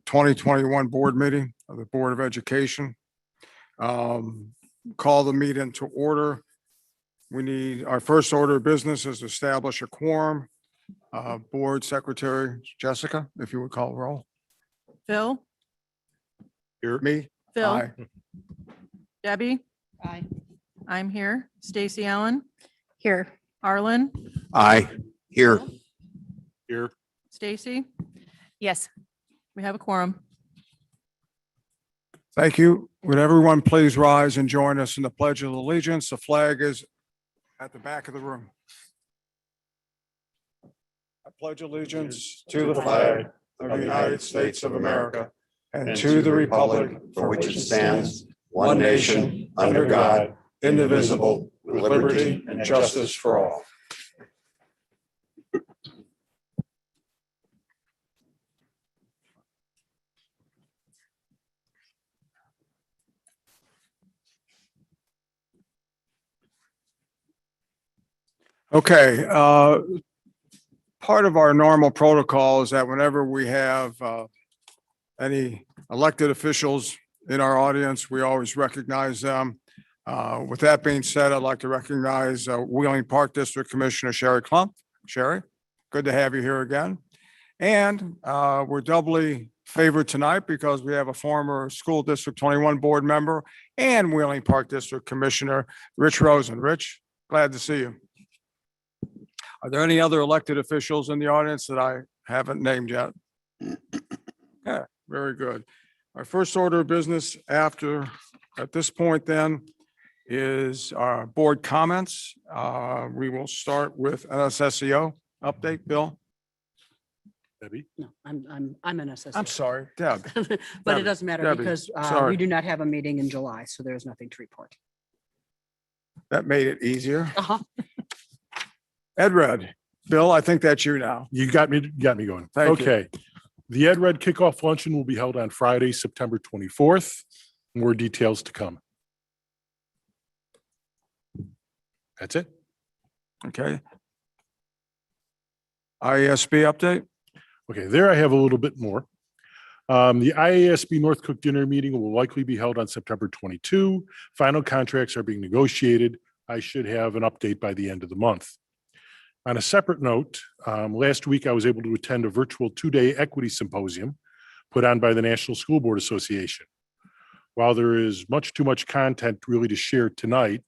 2021 board meeting of the Board of Education. Call the meeting to order. We need, our first order of business is to establish a quorum. Board Secretary Jessica, if you would call roll. Phil, Here. Me? Phil, Aye. Debbie, Aye. I'm here. Stacy Allen, Here. Arlen, Aye. Here. Here. Stacy, Yes. we have a quorum. Thank you. Would everyone please rise and join us in the Pledge of Allegiance? The flag is at the back of the room. I pledge allegiance to the flag of the United States of America and to the republic for which it stands, one nation, under God, indivisible, with liberty and justice for all. Okay, part of our normal protocol is that whenever we have any elected officials in our audience, we always recognize them. With that being said, I'd like to recognize Wheeling Park District Commissioner Sherry Klump. Sherry, good to have you here again. And we're doubly favored tonight because we have a former School District 21 board member and Wheeling Park District Commissioner Rich Rosen. Rich, glad to see you. Are there any other elected officials in the audience that I haven't named yet? Yeah, very good. Our first order of business at this point then, is our board comments. We will start with NSSEO update. Bill? Debbie? No, I'm an assessor. I'm sorry, Deb. But Debbie, it doesn't matter Debbie, because sorry. we do not have a meeting in July, so there's nothing to report. That made it easier. Uh-huh. Ed Red. Bill, I think that's you now. You got me going. Thank you. Okay. The Ed Red kickoff luncheon will be held on Friday, September 24th. More details to come. That's it. Okay. IASB update? Okay, there I have a little bit more. The IASB North Cook dinner meeting will likely be held on September 22. Final contracts are being negotiated. I should have an update by the end of the month. On a separate note, last week I was able to attend a virtual 2-day equity symposium put on by the National School Board Association. While there is too much content really to share tonight,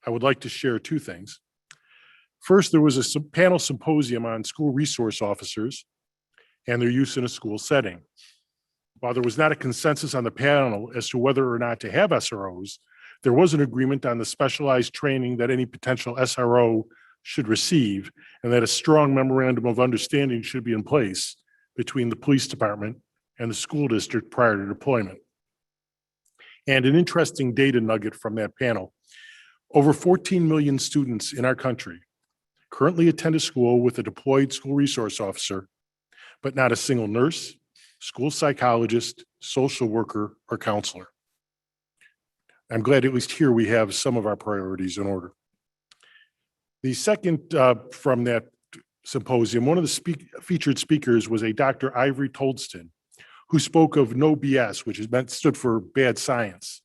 I would like to share two things. First, there was a panel symposium on school resource officers and their use in a school setting. While there was not a consensus on the panel as to whether or not to have SROs, there was an agreement on the specialized training that any potential SRO should receive, and that a strong memorandum of understanding should be in place between the police department and the school district prior to deployment. And an interesting data nugget from that panel: over 14 million students in our country currently attend a school with a deployed school resource officer, but not a single nurse, school psychologist, social worker, or counselor. I'm glad at least here we have some of our priorities in order. The second from that symposium, one of the featured speakers was a Dr. Ivory Tolston, who spoke of no BS, which stood for bad science,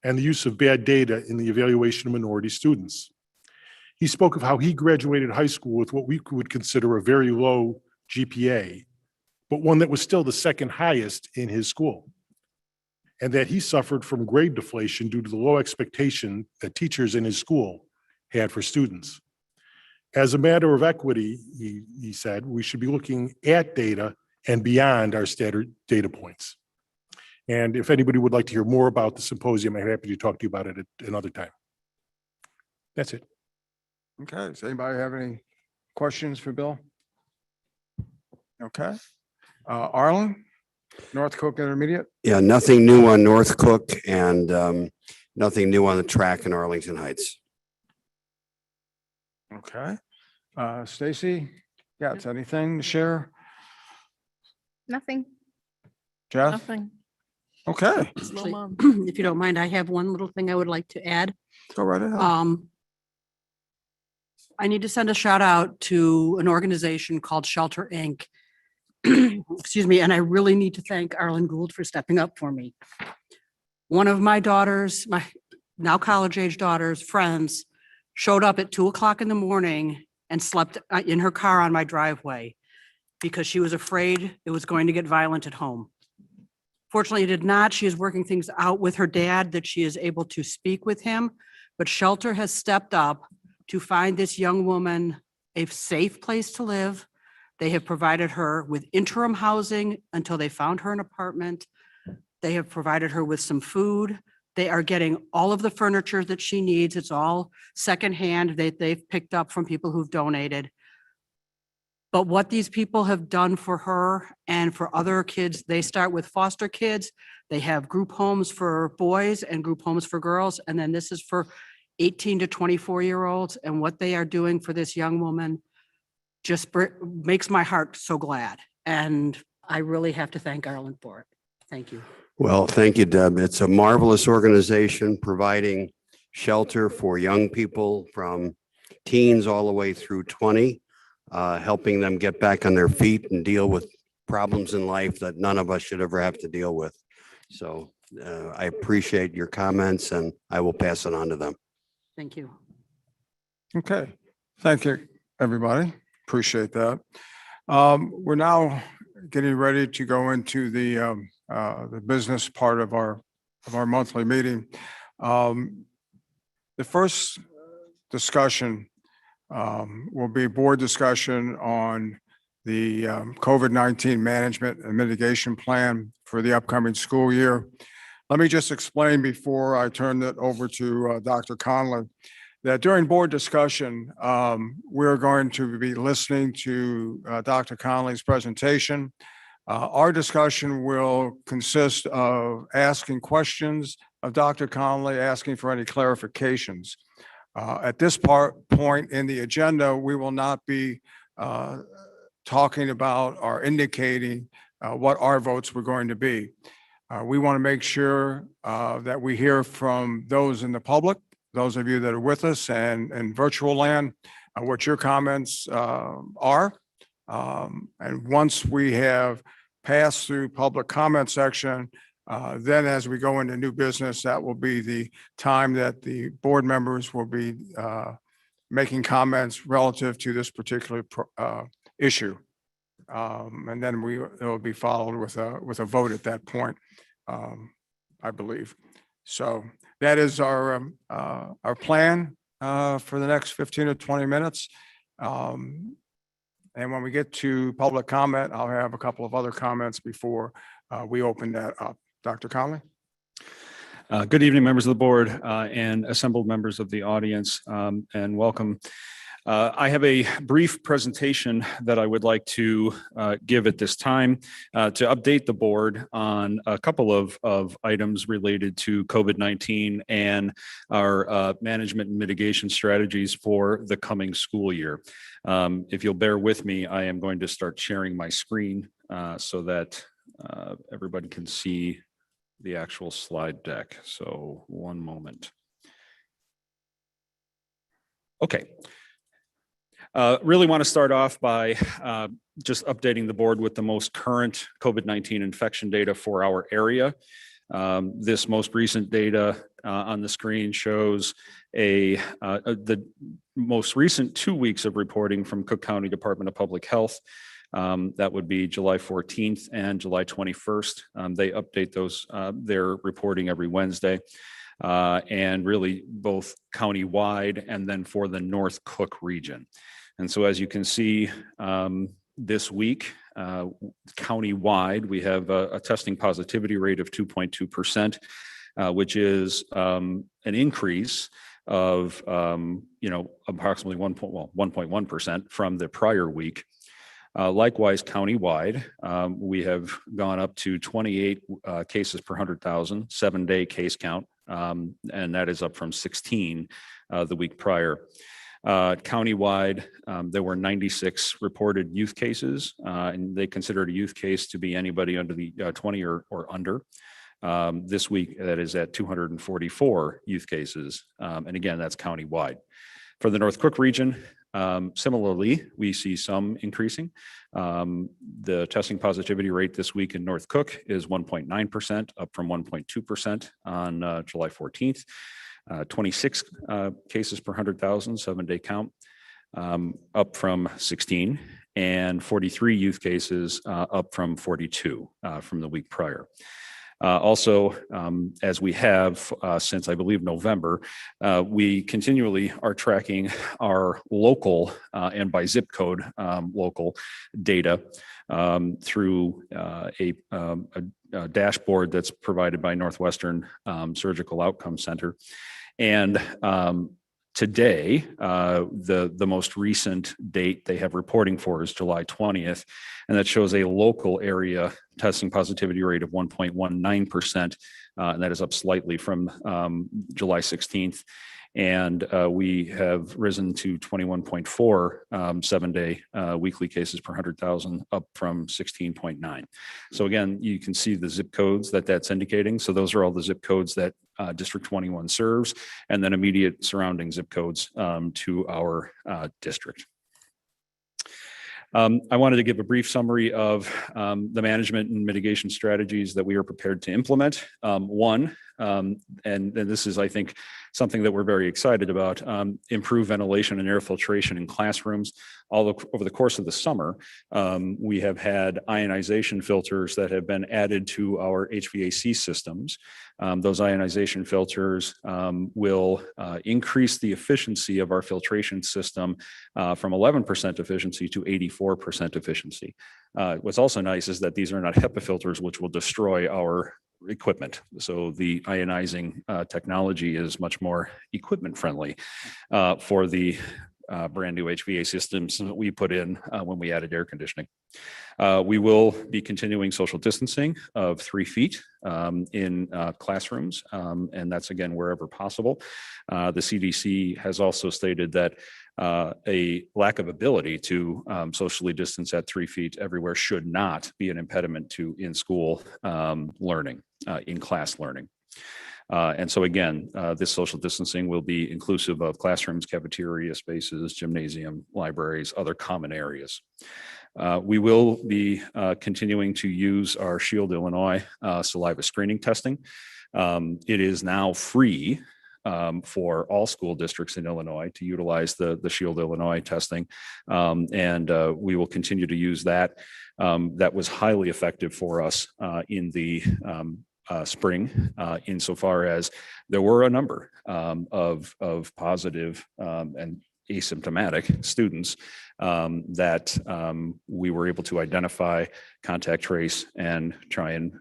and the use of bad data in the evaluation of minority students. He spoke of how he graduated high school with what we would consider a very low GPA, but one that was still the second highest in his school, and that he suffered from grade deflation due to the low expectation that teachers in his school had for students. As a matter of equity, he said, we should be looking at data and beyond our standard data points. And if anybody would like to hear more about the symposium, I'm happy to talk to you about it at another time. That's it. Okay, does anybody have any questions for Bill? Okay. Arlen, North Cook Intermediate? Yeah, nothing new on North Cook and nothing new on the track in Arlington Heights. Okay. Stacy, got anything to share? Nothing. Jeff? Nothing. Okay, Slow Actually, mom. if you don't mind, I have one little thing I would like to add. go right ahead. I need to send a shout out to an organization called Shelter Inc. excuse me, and I really need to thank Arlen Gould for stepping up for me. One of my daughters, my now college-age daughter's friends, showed up at 2:00 in the morning and slept in her car on my driveway because she was afraid it was going to get violent at home. Fortunately, it did not. She is working things out with her dad that she is able to speak with him, but shelter has stepped up to find this young woman a safe place to live. They have provided her with interim housing until they found her an apartment. They have provided her with some food. They are getting all of the furniture that she needs. It's all secondhand that they've picked up from people who've donated. But what these people have done for her and for other kids, they start with foster kids. They have group homes for boys and group homes for girls. And then this is for 18 to 24-year-olds. And what they are doing for this young woman just makes my heart so glad. And I really have to thank Arlen for it. Thank you. Well, thank you, Deb. It's a marvelous organization providing shelter for young people from teens all the way through 20, helping them get back on their feet and deal with problems in life that none of us should ever have to deal with. So I appreciate your comments and I will pass it on to them. Thank you. Okay, thank you, everybody. Appreciate that. We're now getting ready to go into the business part of our monthly meeting. The first discussion will be board discussion on the COVID-19 management and mitigation plan for the upcoming school year. Let me just explain before I turn it over to Dr. Conley that during board discussion, we're going to be listening to Dr. Conley's presentation. Our discussion will consist of asking questions of Dr. Conley, asking for any clarifications. At this point in the agenda, we will not be talking about or indicating what our votes were going to be. We want to make sure that we hear from those in the public, those of you that are with us and in virtual land, what your comments are. And once we have passed through public comment section, then as we go into new business, that will be the time that the board members will be making comments relative to this particular issue. And then it will be followed with a vote at that point, I believe. So that is our plan for the next 15 or 20 minutes. And when we get to public comment, I'll have a couple of other comments before we open that up. Dr. Conley? Good evening, members of the board and assembled members of the audience, and welcome. I have a brief presentation that I would like to give at this time to update the board on a couple of items related to COVID-19 and our management and mitigation strategies for the coming school year. If you'll bear with me, I am going to start sharing my screen so that everybody can see the actual slide deck. So one moment. Okay. Really want to start off by just updating the board with the most current COVID-19 infection data for our area. This most recent data on the screen shows the most recent 2 weeks of reporting from Cook County Department of Public Health. That would be July 14th and July 21st. They update those, their reporting every Wednesday. And really both county-wide and then for the North Cook region. And so as you can see, this week, county-wide, we have a testing positivity rate of 2.2%, which is an increase of approximately 1.1% from the prior week. Likewise, county-wide, we have gone up to 28 cases per 100,000, 7-day case count, and that is up from 16 the week prior. Countywide, there were 96 reported youth cases, and they considered a youth case to be anybody under the 20 or under. This week, that is at 244 youth cases, and again, that's countywide. For the North Cook region, Similarly, we see some increasing. The testing positivity rate this week in North Cook is 1.9%, up from 1.2% on July 14th. 26 cases per 100,000, 7-day count, up from 16, and 43 youth cases, up from 42 from the week prior. Also, as we have since I believe November, we continually are tracking our local and by zip code local data through a dashboard that's provided by Northwestern Surgical Outcome Center. And today, the most recent date they have reporting for is July 20th, and that shows a local area testing positivity rate of 1.19%, and that is up slightly from July 16th. And we have risen to 21.4 7-day weekly cases per 100,000, up from 16.9. So again, you can see the zip codes that's indicating. So those are all the zip codes that District 21 serves, and then immediate surrounding zip codes to our district. I wanted to give a brief summary of the management and mitigation strategies that we are prepared to implement. One, and this is, I think, something that we're very excited about, improve ventilation and air filtration in classrooms. Over the course of the summer, we have had ionization filters that have been added to our HVAC systems. Those ionization filters will increase the efficiency of our filtration system from 11% efficiency to 84% efficiency. What's also nice is that these are not HEPA filters, which will destroy our equipment. So the ionizing technology is much more equipment friendly for the brand new HVAC systems that we put in when we added air conditioning. We will be continuing social distancing of 3 feet in classrooms, and that's again wherever possible. The CDC has also stated that a lack of ability to socially distance at 3 feet everywhere should not be an impediment to in-school learning, in-class learning. And so again, this social distancing will be inclusive of classrooms, cafeteria spaces, gymnasium, libraries, other common areas. We will be continuing to use our Shield Illinois saliva screening testing. It is now free for all school districts in Illinois to utilize the Shield Illinois testing. And we will continue to use that. That was highly effective for us in the spring, insofar as there were a number of positive and asymptomatic students that we were able to identify, contact trace, and try and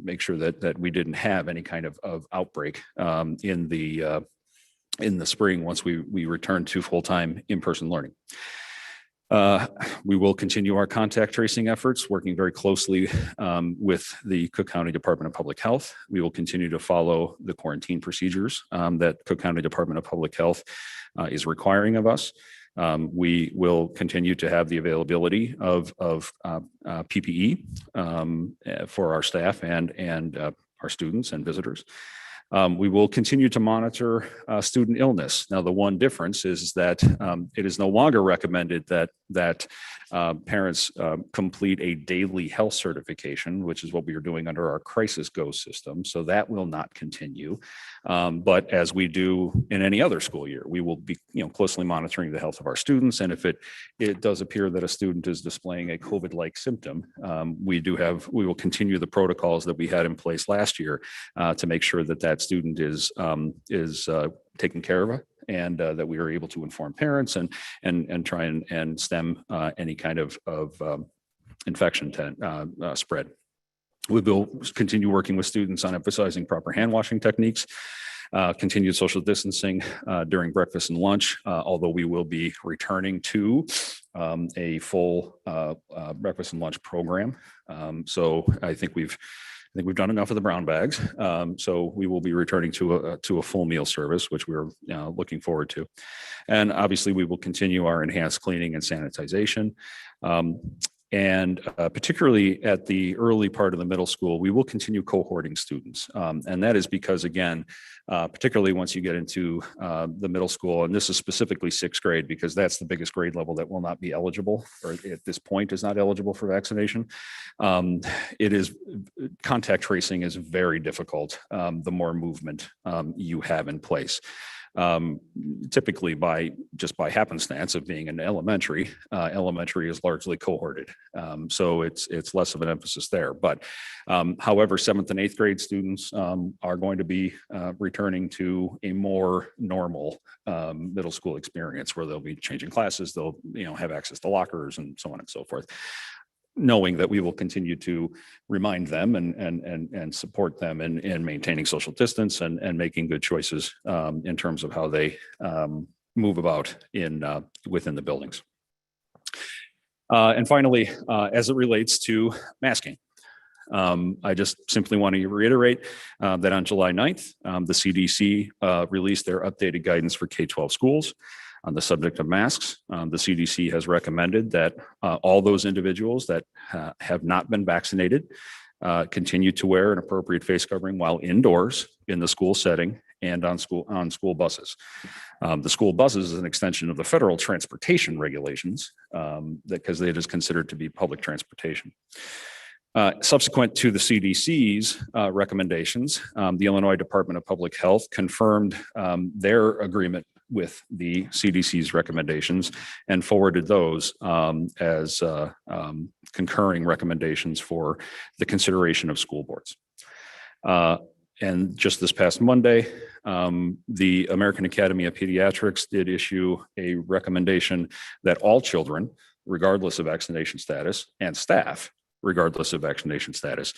make sure that we didn't have any kind of outbreak in the spring once we returned to full-time in-person learning. We will continue our contact tracing efforts, working very closely with the Cook County Department of Public Health. We will continue to follow the quarantine procedures that Cook County Department of Public Health is requiring of us. We will continue to have the availability of PPE for our staff and our students and visitors. We will continue to monitor student illness. Now, the one difference is that it is no longer recommended that parents complete a daily health certification, which is what we are doing under our Crisis Go system. So that will not continue. But as we do in any other school year, we will be closely monitoring the health of our students. And if it does appear that a student is displaying a COVID-like symptom, we will continue the protocols that we had in place last year to make sure that student is taken care of, and that we are able to inform parents and try and stem any kind of infection spread. We will continue working with students on emphasizing proper hand washing techniques, continued social distancing during breakfast and lunch, although we will be returning to a full breakfast and lunch program. So I think we've done enough of the brown bags. So we will be returning to a full meal service, which we're looking forward to. And obviously we will continue our enhanced cleaning and sanitization. And particularly at the early part of the middle school, we will continue cohorting students. And that is because, again, particularly once you get into the middle school, and this is specifically sixth grade, because that's the biggest grade level that will not be eligible, or at this point is not eligible for vaccination. Contact tracing is very difficult the more movement you have in place. Typically by happenstance of being in elementary is largely cohorted. So it's less of an emphasis there. But however, 7th and 8th grade students are going to be returning to a more normal middle school experience where they'll be changing classes, they'll have access to lockers and so on and so forth, knowing that we will continue to remind them and support them in maintaining social distance and making good choices in terms of how they move about within the buildings. And finally, as it relates to masking, I just simply want to reiterate that on July 9th, the CDC released their updated guidance for K-12 schools. On the subject of masks, the CDC has recommended that all those individuals that have not been vaccinated continue to wear an appropriate face covering while indoors in the school setting and on school buses. The school buses is an extension of the federal transportation regulations because it is considered to be public transportation. Subsequent to the CDC's recommendations, the Illinois Department of Public Health confirmed their agreement with the CDC's recommendations and forwarded those as concurring recommendations for the consideration of school boards. And just this past Monday, the American Academy of Pediatrics did issue a recommendation that all children, regardless of vaccination status, and staff, regardless of vaccination status.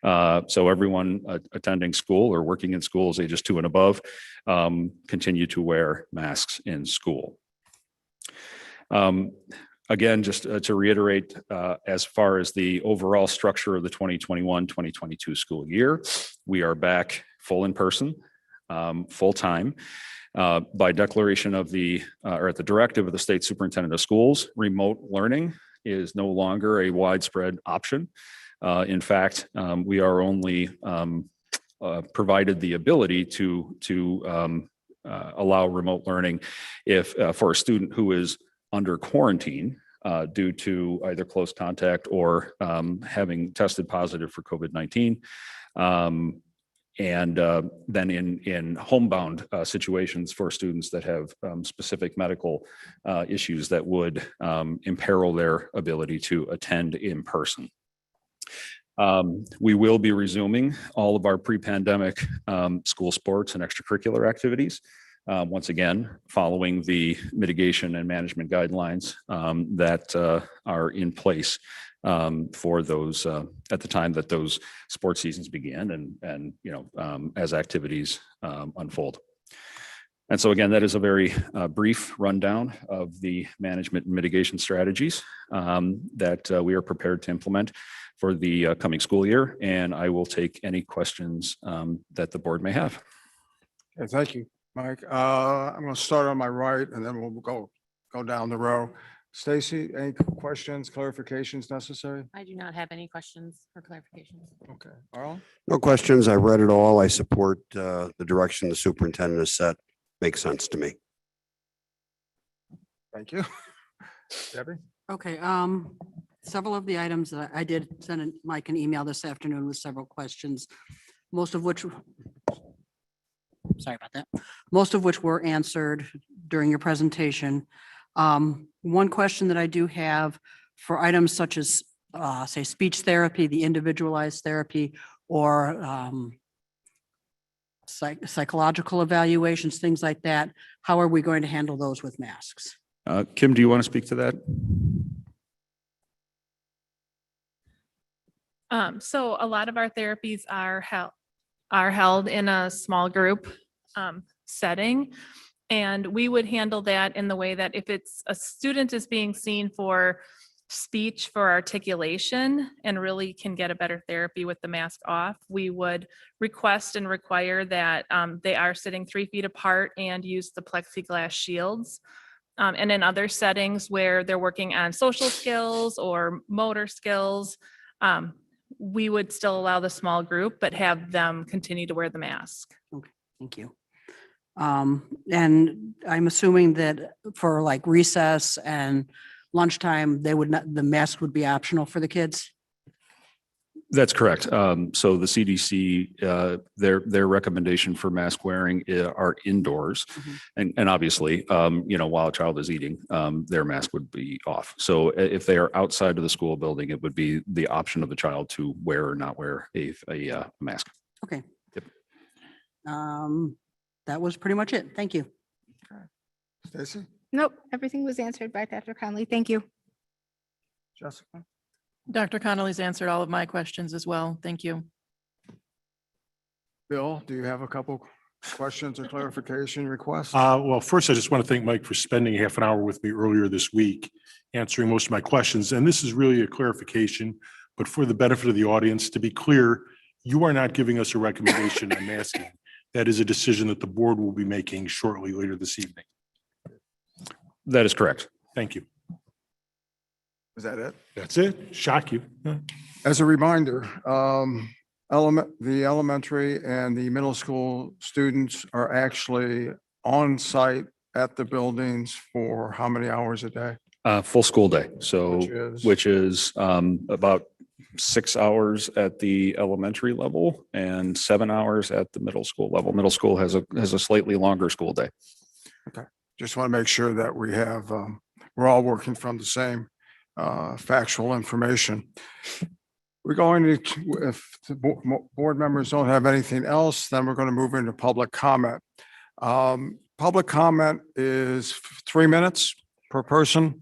So everyone attending school or working in schools ages 2 and above continue to wear masks in school. Again, just to reiterate, as far as the overall structure of the 2021-2022 school year, we are back full in person, full time. By declaration of or at the directive of the state superintendent of schools, remote learning is no longer a widespread option. In fact, we are only provided the ability to allow remote learning if for a student who is under quarantine due to either close contact or having tested positive for COVID-19. And then in homebound situations for students that have specific medical issues that would imperil their ability to attend in person. We will be resuming all of our pre-pandemic school sports and extracurricular activities. Once again, following the mitigation and management guidelines that are in place for those at the time that those sports seasons begin and as activities unfold. And so again, that is a very brief rundown of the management and mitigation strategies that we are prepared to implement for the coming school year. And I will take any questions that the board may have. Okay, thank you, Mike. I'm going to start on my right and then we'll go down the row. Stacy, any questions, clarifications necessary? I do not have any questions or clarifications. Okay, Arlen? No questions. I read it all. I support the direction the superintendent has set. Makes sense to me. Thank you. Debbie? Okay, several of the items that I did send Mike an email this afternoon with several questions, most of which, sorry about that, most of which were answered during your presentation. One question that I do have for items such as, say, speech therapy, the individualized therapy, or psychological evaluations, things like that, how are we going to handle those with masks? Kim, do you want to speak to that? So a lot of our therapies are held in a small group setting. And we would handle that in the way that if it's a student is being seen for speech, for articulation, and really can get a better therapy with the mask off, we would request and require that they are sitting 3 feet apart and use the plexiglass shields. And in other settings where they're working on social skills or motor skills, we would still allow the small group, but have them continue to wear the mask. Thank you. And I'm assuming that for like recess and lunchtime, they would not, the mask would be optional for the kids? That's correct. So the CDC, their recommendation for mask wearing are indoors. And obviously, while a child is eating, their mask would be off. So if they are outside of the school building, it would be the option of the child to wear or not wear a mask. Okay. Yep. That was pretty much it. Thank you. Stacy, Nope, everything was answered by Dr. Conley. Thank you. Jessica? Dr. Connolly's answered all of my questions as well. Thank you. Bill, do you have a couple questions or clarification requests? Well, first, I just want to thank Mike for spending half an hour with me earlier this week, answering most of my questions. And this is really a clarification, but for the benefit of the audience, to be clear, you are not giving us a recommendation on masking. That is a decision that the board will be making shortly later this evening. That is correct. Thank you. Is that it? That's it. Shock you. As a reminder, the elementary and the middle school students are actually on site at the buildings for how many hours a day? Full school day. So, Which is? which is about 6 hours at the elementary level and 7 hours at the middle school level. Middle school has a slightly longer school day. Just want to make sure that we have, we're all working from the same factual information. We're going to, if the board members don't have anything else, then we're going to move into public comment. Public comment is 3 minutes per person.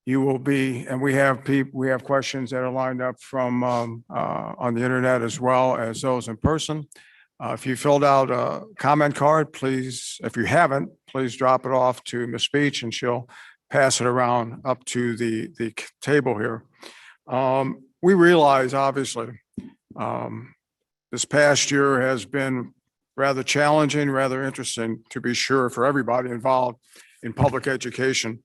You will be, and we have questions that are lined up from on the internet as well as those in person. If you filled out a comment card, please, if you haven't, please drop it off to Ms. Beach and she'll pass it around up to the table here. We realize, obviously, this past year has been rather challenging, rather interesting, to be sure, for everybody involved in public education.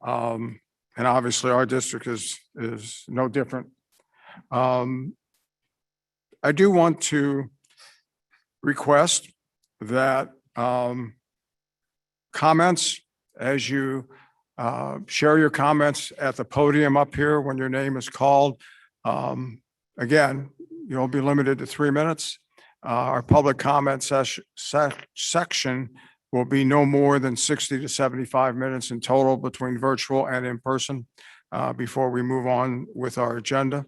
And obviously, our district is no different. I do want to request that comments, as you share your comments at the podium up here when your name is called. Again, you'll be limited to 3 minutes. Our public comment section will be no more than 60 to 75 minutes in total between virtual and in person before we move on with our agenda.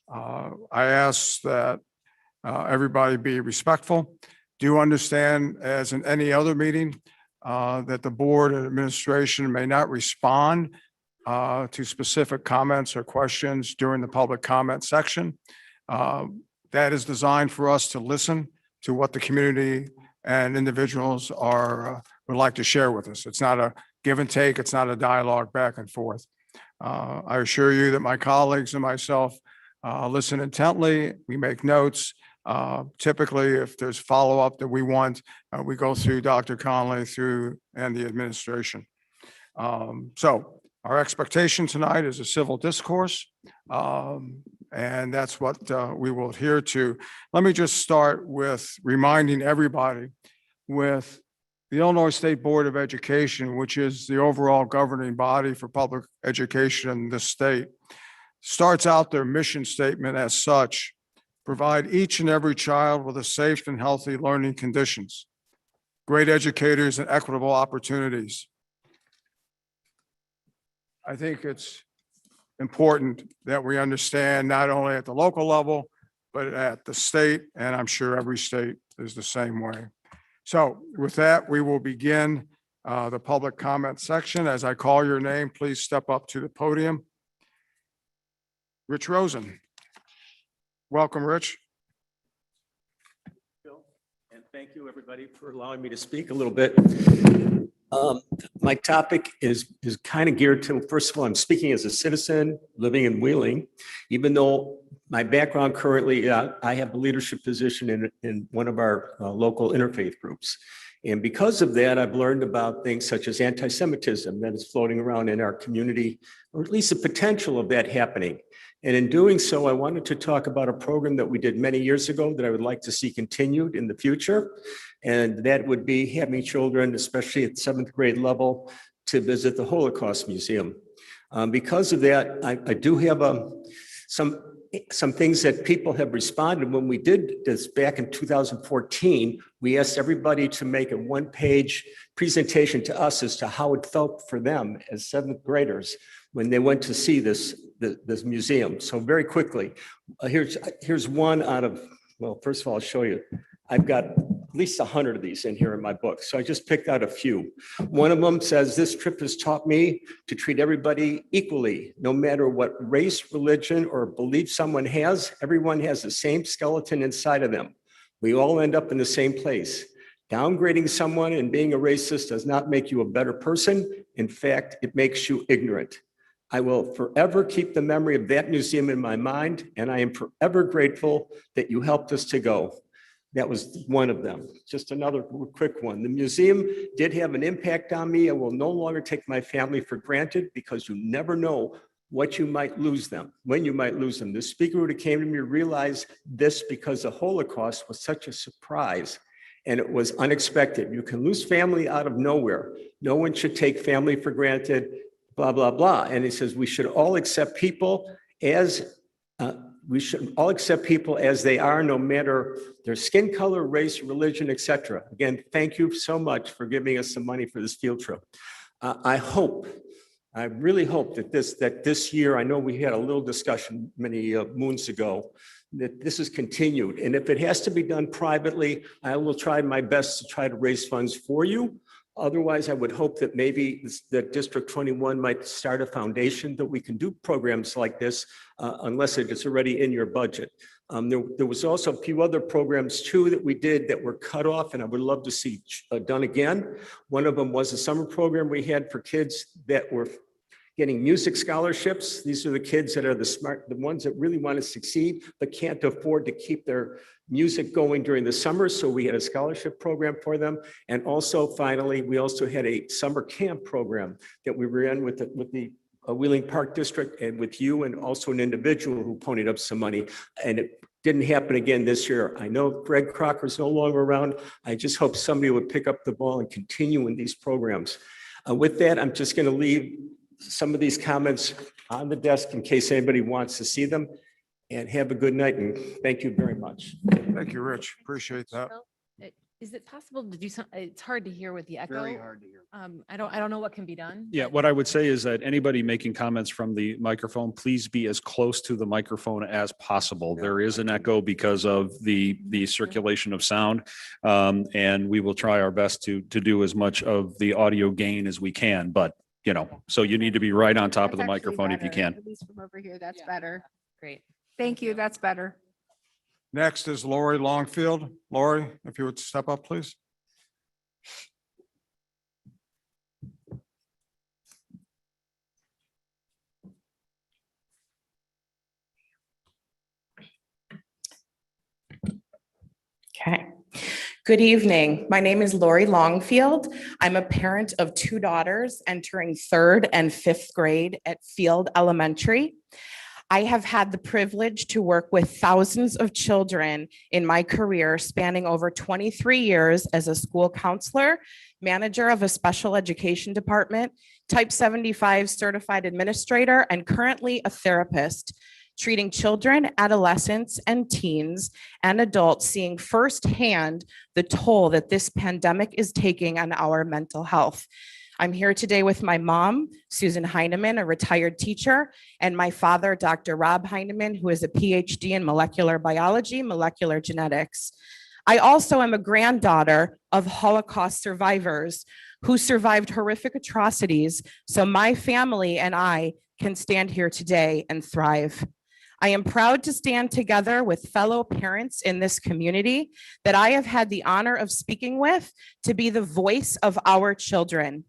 I ask that everybody be respectful. Do understand, as in any other meeting, that the board and administration may not respond to specific comments or questions during the public comment section. That is designed for us to listen to what the community and individuals would like to share with us. It's not a give and take. It's not a dialogue back and forth. I assure you that my colleagues and myself listen intently. We make notes. Typically, if there's follow-up that we want, we go through Dr. Conley and the administration. So our expectation tonight is a civil discourse, and that's what we will adhere to. Let me just start with reminding everybody with the Illinois State Board of Education, which is the overall governing body for public education in this state, starts out their mission statement as such: provide each and every child with a safe and healthy learning conditions, great educators, and equitable opportunities. I think it's important that we understand not only at the local level, but at the state, and I'm sure every state is the same way. So with that, we will begin the public comment section. As I call your name, please step up to the podium. Rich Rosen. Welcome, Rich. And thank you, everybody, for allowing me to speak a little bit. My topic is kind of geared to, first of all, I'm speaking as a citizen living in Wheeling, even though my background currently, I have a leadership position in one of our local interfaith groups. And because of that, I've learned about things such as anti-Semitism that is floating around in our community, or at least the potential of that happening. And in doing so, I wanted to talk about a program that we did many years ago that I would like to see continued in the future. And that would be having children, especially at 7th grade level, to visit the Holocaust Museum. Because of that, I do have some things that people have responded. When we did this back in 2014, we asked everybody to make a one-page presentation to us as to how it felt for them as 7th graders when they went to see this museum. So very quickly, here's one out of, well, first of all, I'll show you. I've got at least 100 of these in here in my book. So I just picked out a few. One of them says, this trip has taught me to treat everybody equally, no matter what race, religion, or belief someone has. Everyone has the same skeleton inside of them. We all end up in the same place. Downgrading someone and being a racist does not make you a better person. In fact, it makes you ignorant. I will forever keep the memory of that museum in my mind, and I am forever grateful that you helped us to go. That was one of them. Just another quick one. The museum did have an impact on me. I will no longer take my family for granted because you never know what you might lose them, when you might lose them. The speaker who came to me realized this because the Holocaust was such a surprise and it was unexpected. You can lose family out of nowhere. No one should take family for granted, blah, blah, blah. And he says, we should all accept people as they are, no matter their skin color, race, religion, etc. Again, thank you so much for giving us some money for this field trip. I really hope that this year, I know we had a little discussion many moons ago, that this is continued. And if it has to be done privately, I will try my best to try to raise funds for you. Otherwise, I would hope that maybe that District 21 might start a foundation that we can do programs like this, unless it is already in your budget. There was also a few other programs too that we did that were cut off, and I would love to see done again. One of them was a summer program we had for kids that were getting music scholarships. These are the kids that are the smart, the ones that really want to succeed, but can't afford to keep their music going during the summer. So we had a scholarship program for them. And also, finally, we also had a summer camp program that we ran with the Wheeling Park District and with you, and also an individual who ponied up some money. And it didn't happen again this year. I know Greg Crocker's no longer around. I just hope somebody would pick up the ball and continue in these programs. With that, I'm just going to leave some of these comments on the desk in case anybody wants to see them. And have a good night, and thank you very much. Thank you, Rich. Appreciate that. Is it possible to do some, it's hard to hear with the echo. Very hard to hear. I don't know what can be done. Yeah, but- what I would say is that anybody making comments from the microphone, please be as close to the microphone as possible. There is an echo because of the circulation of sound. And we will try our best to do as much of the audio gain as we can, but so you need to be right on top of the That's actually microphone if you better. can. At least from over here, that's Yeah. better. Great. Thank you, that's better. Next is Lori Longfield. Lori, if you would step up, please. Okay. Good evening. My name is Lori Longfield. I'm a parent of two daughters entering 3rd and 5th grade at Field Elementary. I have had the privilege to work with thousands of children in my career, spanning over 23 years as a school counselor, manager of a special education department, Type 75 certified administrator, and currently a therapist, treating children, adolescents, and teens and adults, seeing firsthand the toll that this pandemic is taking on our mental health. I'm here today with my mom, Susan Heineman, a retired teacher, and my father, Dr. Rob Heineman, who is a PhD in molecular biology, molecular genetics. I also am a granddaughter of Holocaust survivors who survived horrific atrocities, so my family and I can stand here today and thrive. I am proud to stand together with fellow parents in this community that I have had the honor of speaking with to be the voice of our children.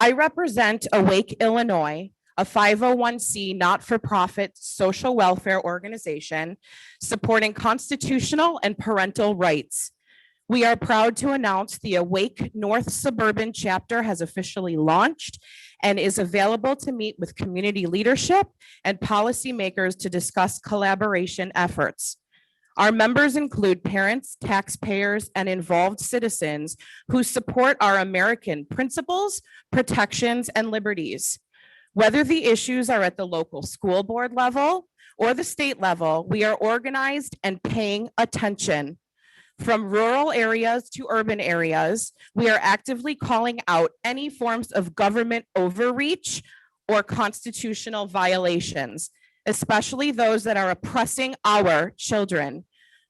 I represent Awake Illinois, a 501c not-for-profit social welfare organization supporting constitutional and parental rights. We are proud to announce the Awake North Suburban Chapter has officially launched and is available to meet with community leadership and policymakers to discuss collaboration efforts. Our members include parents, taxpayers, and involved citizens who support our American principles, protections, and liberties. Whether the issues are at the local school board level or the state level, we are organized and paying attention. From rural areas to urban areas, we are actively calling out any forms of government overreach or constitutional violations, especially those that are oppressing our children.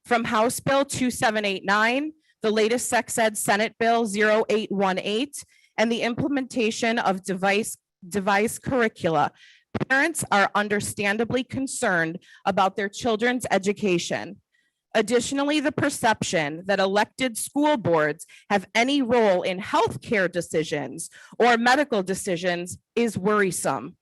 From House Bill 2789, the latest Sex Ed Senate Bill 0818, and the implementation of device curricula, parents are understandably concerned about their children's education. Additionally, the perception that elected school boards have any role in healthcare decisions or medical decisions is worrisome.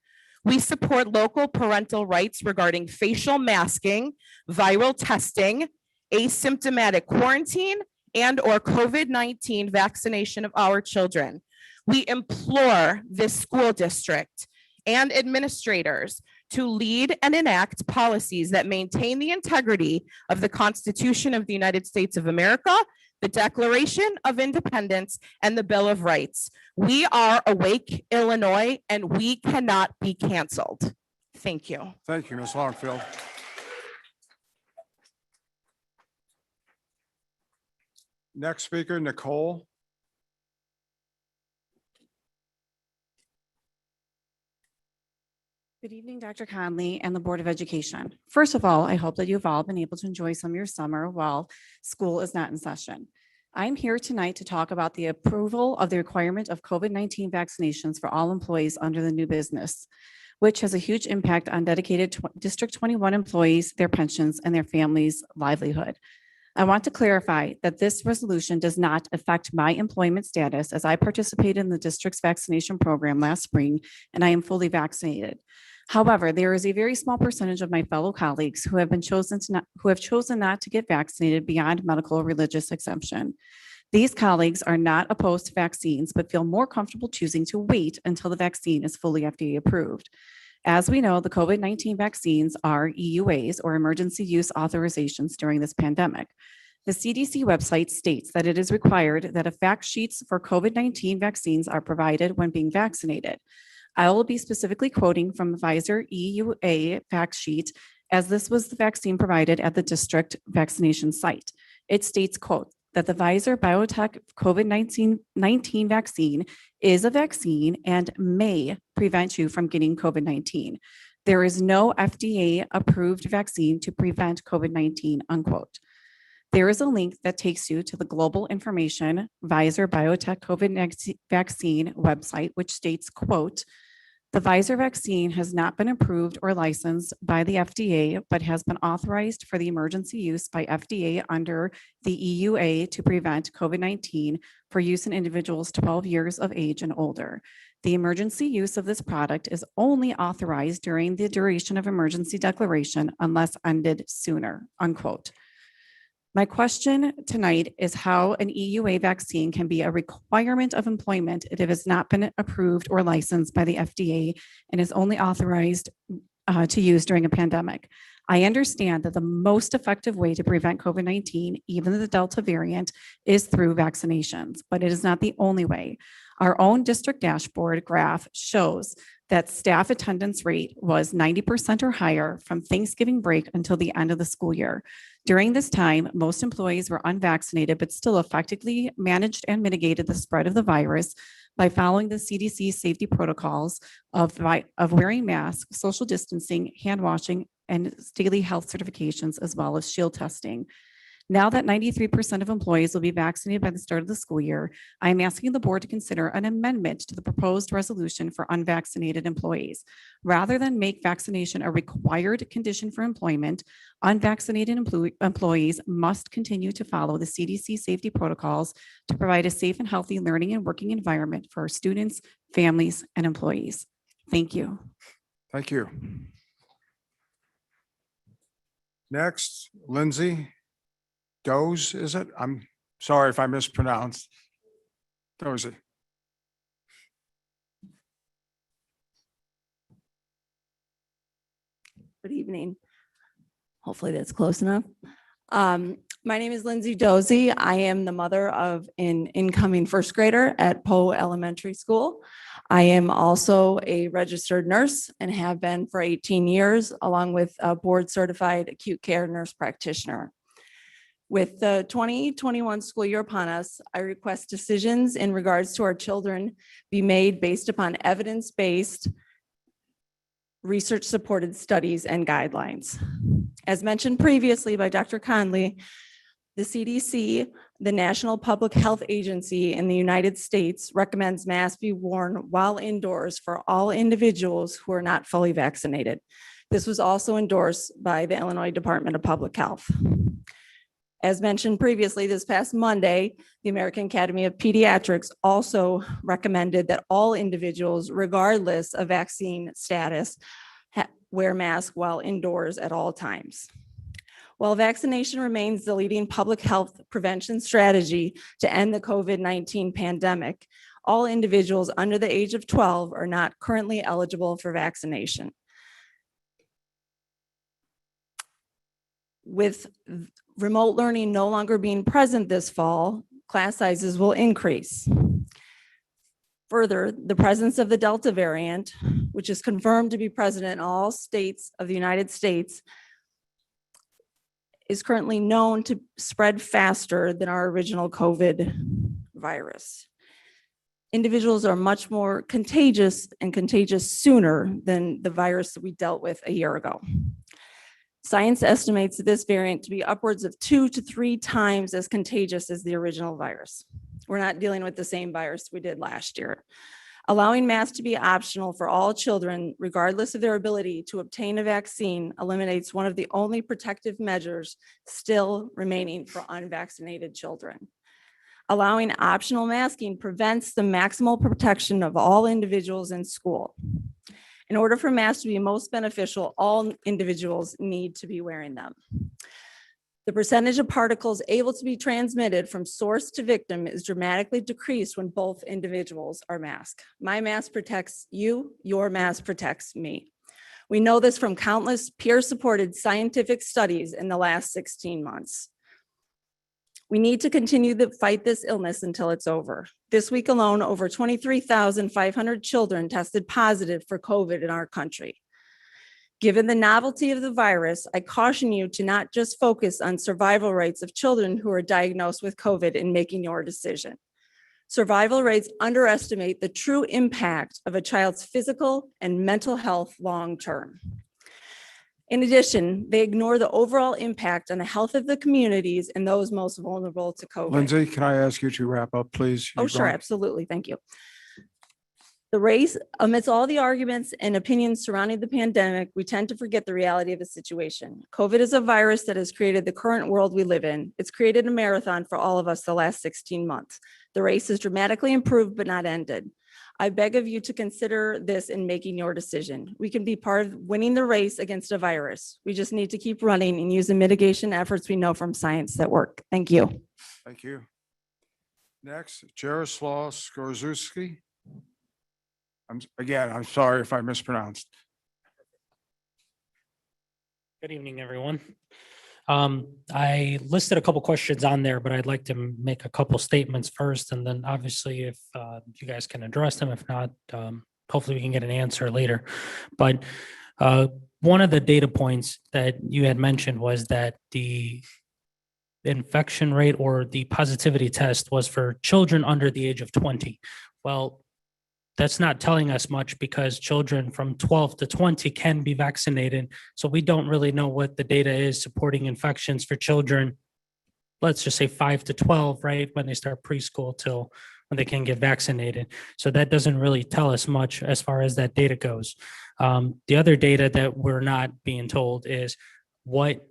We support local parental rights regarding facial masking, viral testing, asymptomatic quarantine, and/or COVID-19 vaccination of our children. We implore this school district and administrators to lead and enact policies that maintain the integrity of the Constitution of the United States of America, the Declaration of Independence, and the Bill of Rights. We are Awake, Illinois, and we cannot be canceled. Thank you. Thank you, Ms. Longfield. Next speaker, Nicole. Good evening, Dr. Conley and the Board of Education. First of all, I hope that you've all been able to enjoy some of your summer while school is not in session. I'm here tonight to talk about the approval of the requirement of COVID-19 vaccinations for all employees under the new business, which has a huge impact on dedicated District 21 employees, their pensions, and their families' livelihood. I want to clarify that this resolution does not affect my employment status, as I participated in the district's vaccination program last spring and I am fully vaccinated. However, there is a very small percentage of my fellow colleagues who have chosen not to get vaccinated beyond medical or religious exemption. These colleagues are not opposed to vaccines, but feel more comfortable choosing to wait until the vaccine is fully FDA approved. As we know, the COVID-19 vaccines are EUAs, or emergency use authorizations, during this pandemic. The CDC website states that it is required that fact sheets for COVID-19 vaccines are provided when being vaccinated. I will be specifically quoting from the Pfizer EUA fact sheet, as this was the vaccine provided at the district vaccination site. It states, quote, that the Pfizer BioNTech COVID-19 vaccine is a vaccine and may prevent you from getting COVID-19. There is no FDA approved vaccine to prevent COVID-19, unquote. There is a link that takes you to the global information Pfizer BioNTech COVID-19 vaccine website, which states, quote, the Pfizer vaccine has not been approved or licensed by the FDA, but has been authorized for the emergency use by FDA under the EUA to prevent COVID-19 for use in individuals 12 years of age and older. The emergency use of this product is only authorized during the duration of emergency declaration unless ended sooner, unquote. My question tonight is how an EUA vaccine can be a requirement of employment if it has not been approved or licensed by the FDA and is only authorized to use during a pandemic. I understand that the most effective way to prevent COVID-19, even the Delta variant, is through vaccinations, but it is not the only way. Our own district dashboard graph shows that staff attendance rate was 90% or higher from Thanksgiving break until the end of the school year. During this time, most employees were unvaccinated, but still effectively managed and mitigated the spread of the virus by following the CDC safety protocols of wearing masks, social distancing, hand washing, and daily health certifications, as well as shield testing. Now that 93% of employees will be vaccinated by the start of the school year, I am asking the board to consider an amendment to the proposed resolution for unvaccinated employees. Rather than make vaccination a required condition for employment, unvaccinated employees must continue to follow the CDC safety protocols to provide a safe and healthy learning and working environment for our students, families, and employees. Thank you. Thank you. Next, Lindsay Doze, is it? Sorry if I mispronounced. Dozy. Good evening. Hopefully that's close enough. My name is Lindsay Dozy. I am the mother of an incoming first grader at Poe Elementary School. I am also a registered nurse and have been for 18 years, along with a board certified acute care nurse practitioner. With the 2021 school year upon us, I request decisions in regards to our children be made based upon evidence-based, research-supported studies and guidelines. As mentioned previously by Dr. Conley, the CDC, the National Public Health Agency in the United States, recommends masks be worn while indoors for all individuals who are not fully vaccinated. This was also endorsed by the Illinois Department of Public Health. As mentioned previously, this past Monday, the American Academy of Pediatrics also recommended that all individuals, regardless of vaccine status, wear masks while indoors at all times. While vaccination remains the leading public health prevention strategy to end the COVID-19 pandemic, all individuals under the age of 12 are not currently eligible for vaccination. With remote learning no longer being present this fall, class sizes will increase. Further, the presence of the Delta variant, which is confirmed to be present in all states of the United States, is currently known to spread faster than our original COVID virus. Individuals are much more contagious and contagious sooner than the virus that we dealt with a year ago. Science estimates this variant to be upwards of 2 to 3 times as contagious as the original virus. We're not dealing with the same virus we did last year. Allowing masks to be optional for all children, regardless of their ability to obtain a vaccine, eliminates one of the only protective measures still remaining for unvaccinated children. Allowing optional masking prevents the maximal protection of all individuals in school. In order for masks to be most beneficial, all individuals need to be wearing them. The percentage of particles able to be transmitted from source to victim is dramatically decreased when both individuals are masked. My mask protects you, your mask protects me. We know this from countless peer-supported scientific studies in the last 16 months. We need to continue to fight this illness until it's over. This week alone, over 23,500 children tested positive for COVID in our country. Given the novelty of the virus, I caution you to not just focus on survival rates of children who are diagnosed with COVID in making your decision. Survival rates underestimate the true impact of a child's physical and mental health long-term. In addition, they ignore the overall impact on the health of the communities and those most vulnerable to COVID. Lindsay, can I ask you to wrap up, please? Oh, You're sure, going- absolutely. Thank you. The race, amidst all the arguments and opinions surrounding the pandemic, we tend to forget the reality of the situation. COVID is a virus that has created the current world we live in. It's created a marathon for all of us the last 16 months. The race has dramatically improved but not ended. I beg of you to consider this in making your decision. We can be part of winning the race against a virus. We just need to keep running and use the mitigation efforts we know from science that work. Thank you. Thank you. Next, Jaroslaw Skorzuski. I'm sorry if I mispronounced. Good evening, everyone. I listed a couple questions on there, but I'd like to make a couple statements first, and then obviously if you guys can address them. If not, hopefully we can get an answer later. But one of the data points that you had mentioned was that the infection rate or the positivity test was for children under the age of 20. Well, that's not telling us much because children from 12 to 20 can be vaccinated. So we don't really know what the data is supporting infections for children, let's just say 5 to 12, right? When they start preschool till when they can get vaccinated. So that doesn't really tell us much as far as that data goes. The other data that we're not being told is what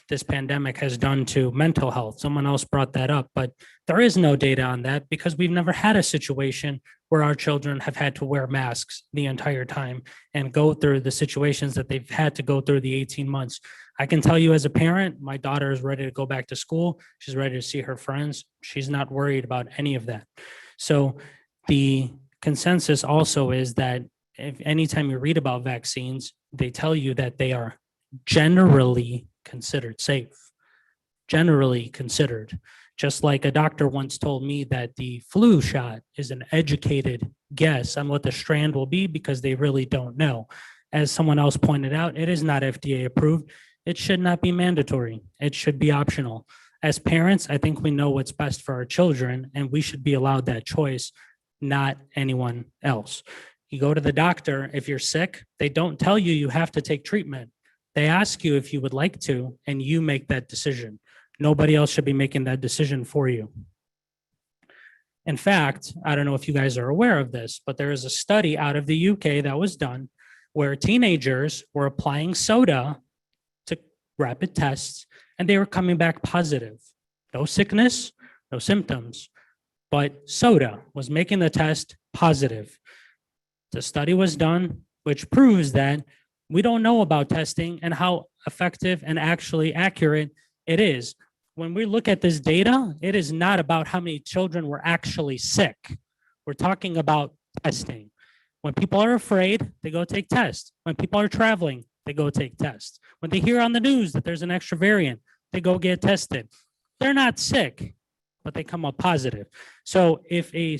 this pandemic has done to mental health. Someone else brought that up, but there is no data on that because we've never had a situation where our children have had to wear masks the entire time and go through the situations that they've had to go through the 18 months. I can tell you as a parent, my daughter is ready to go back to school. She's ready to see her friends. She's not worried about any of that. So the consensus also is that if anytime you read about vaccines, they tell you that they are generally considered safe, generally considered. Just like a doctor once told me that the flu shot is an educated guess on what the strand will be because they really don't know. As someone else pointed out, it is not FDA approved. It should not be mandatory. It should be optional. As parents, I think we know what's best for our children and we should be allowed that choice, not anyone else. You go to the doctor, if you're sick, they don't tell you you have to take treatment. They ask you if you would like to, and you make that decision. Nobody else should be making that decision for you. In fact, I don't know if you guys are aware of this, but there is a study out of the UK that was done where teenagers were applying soda to rapid tests, and they were coming back positive. No sickness, no symptoms, but soda was making the test positive. The study was done, which proves that we don't know about testing and how effective and actually accurate it is. When we look at this data, it is not about how many children were actually sick. We're talking about testing. When people are afraid, they go take tests. When people are traveling, they go take tests. When they hear on the news that there's an extra variant, they go get tested. They're not sick, but they come up positive. So if a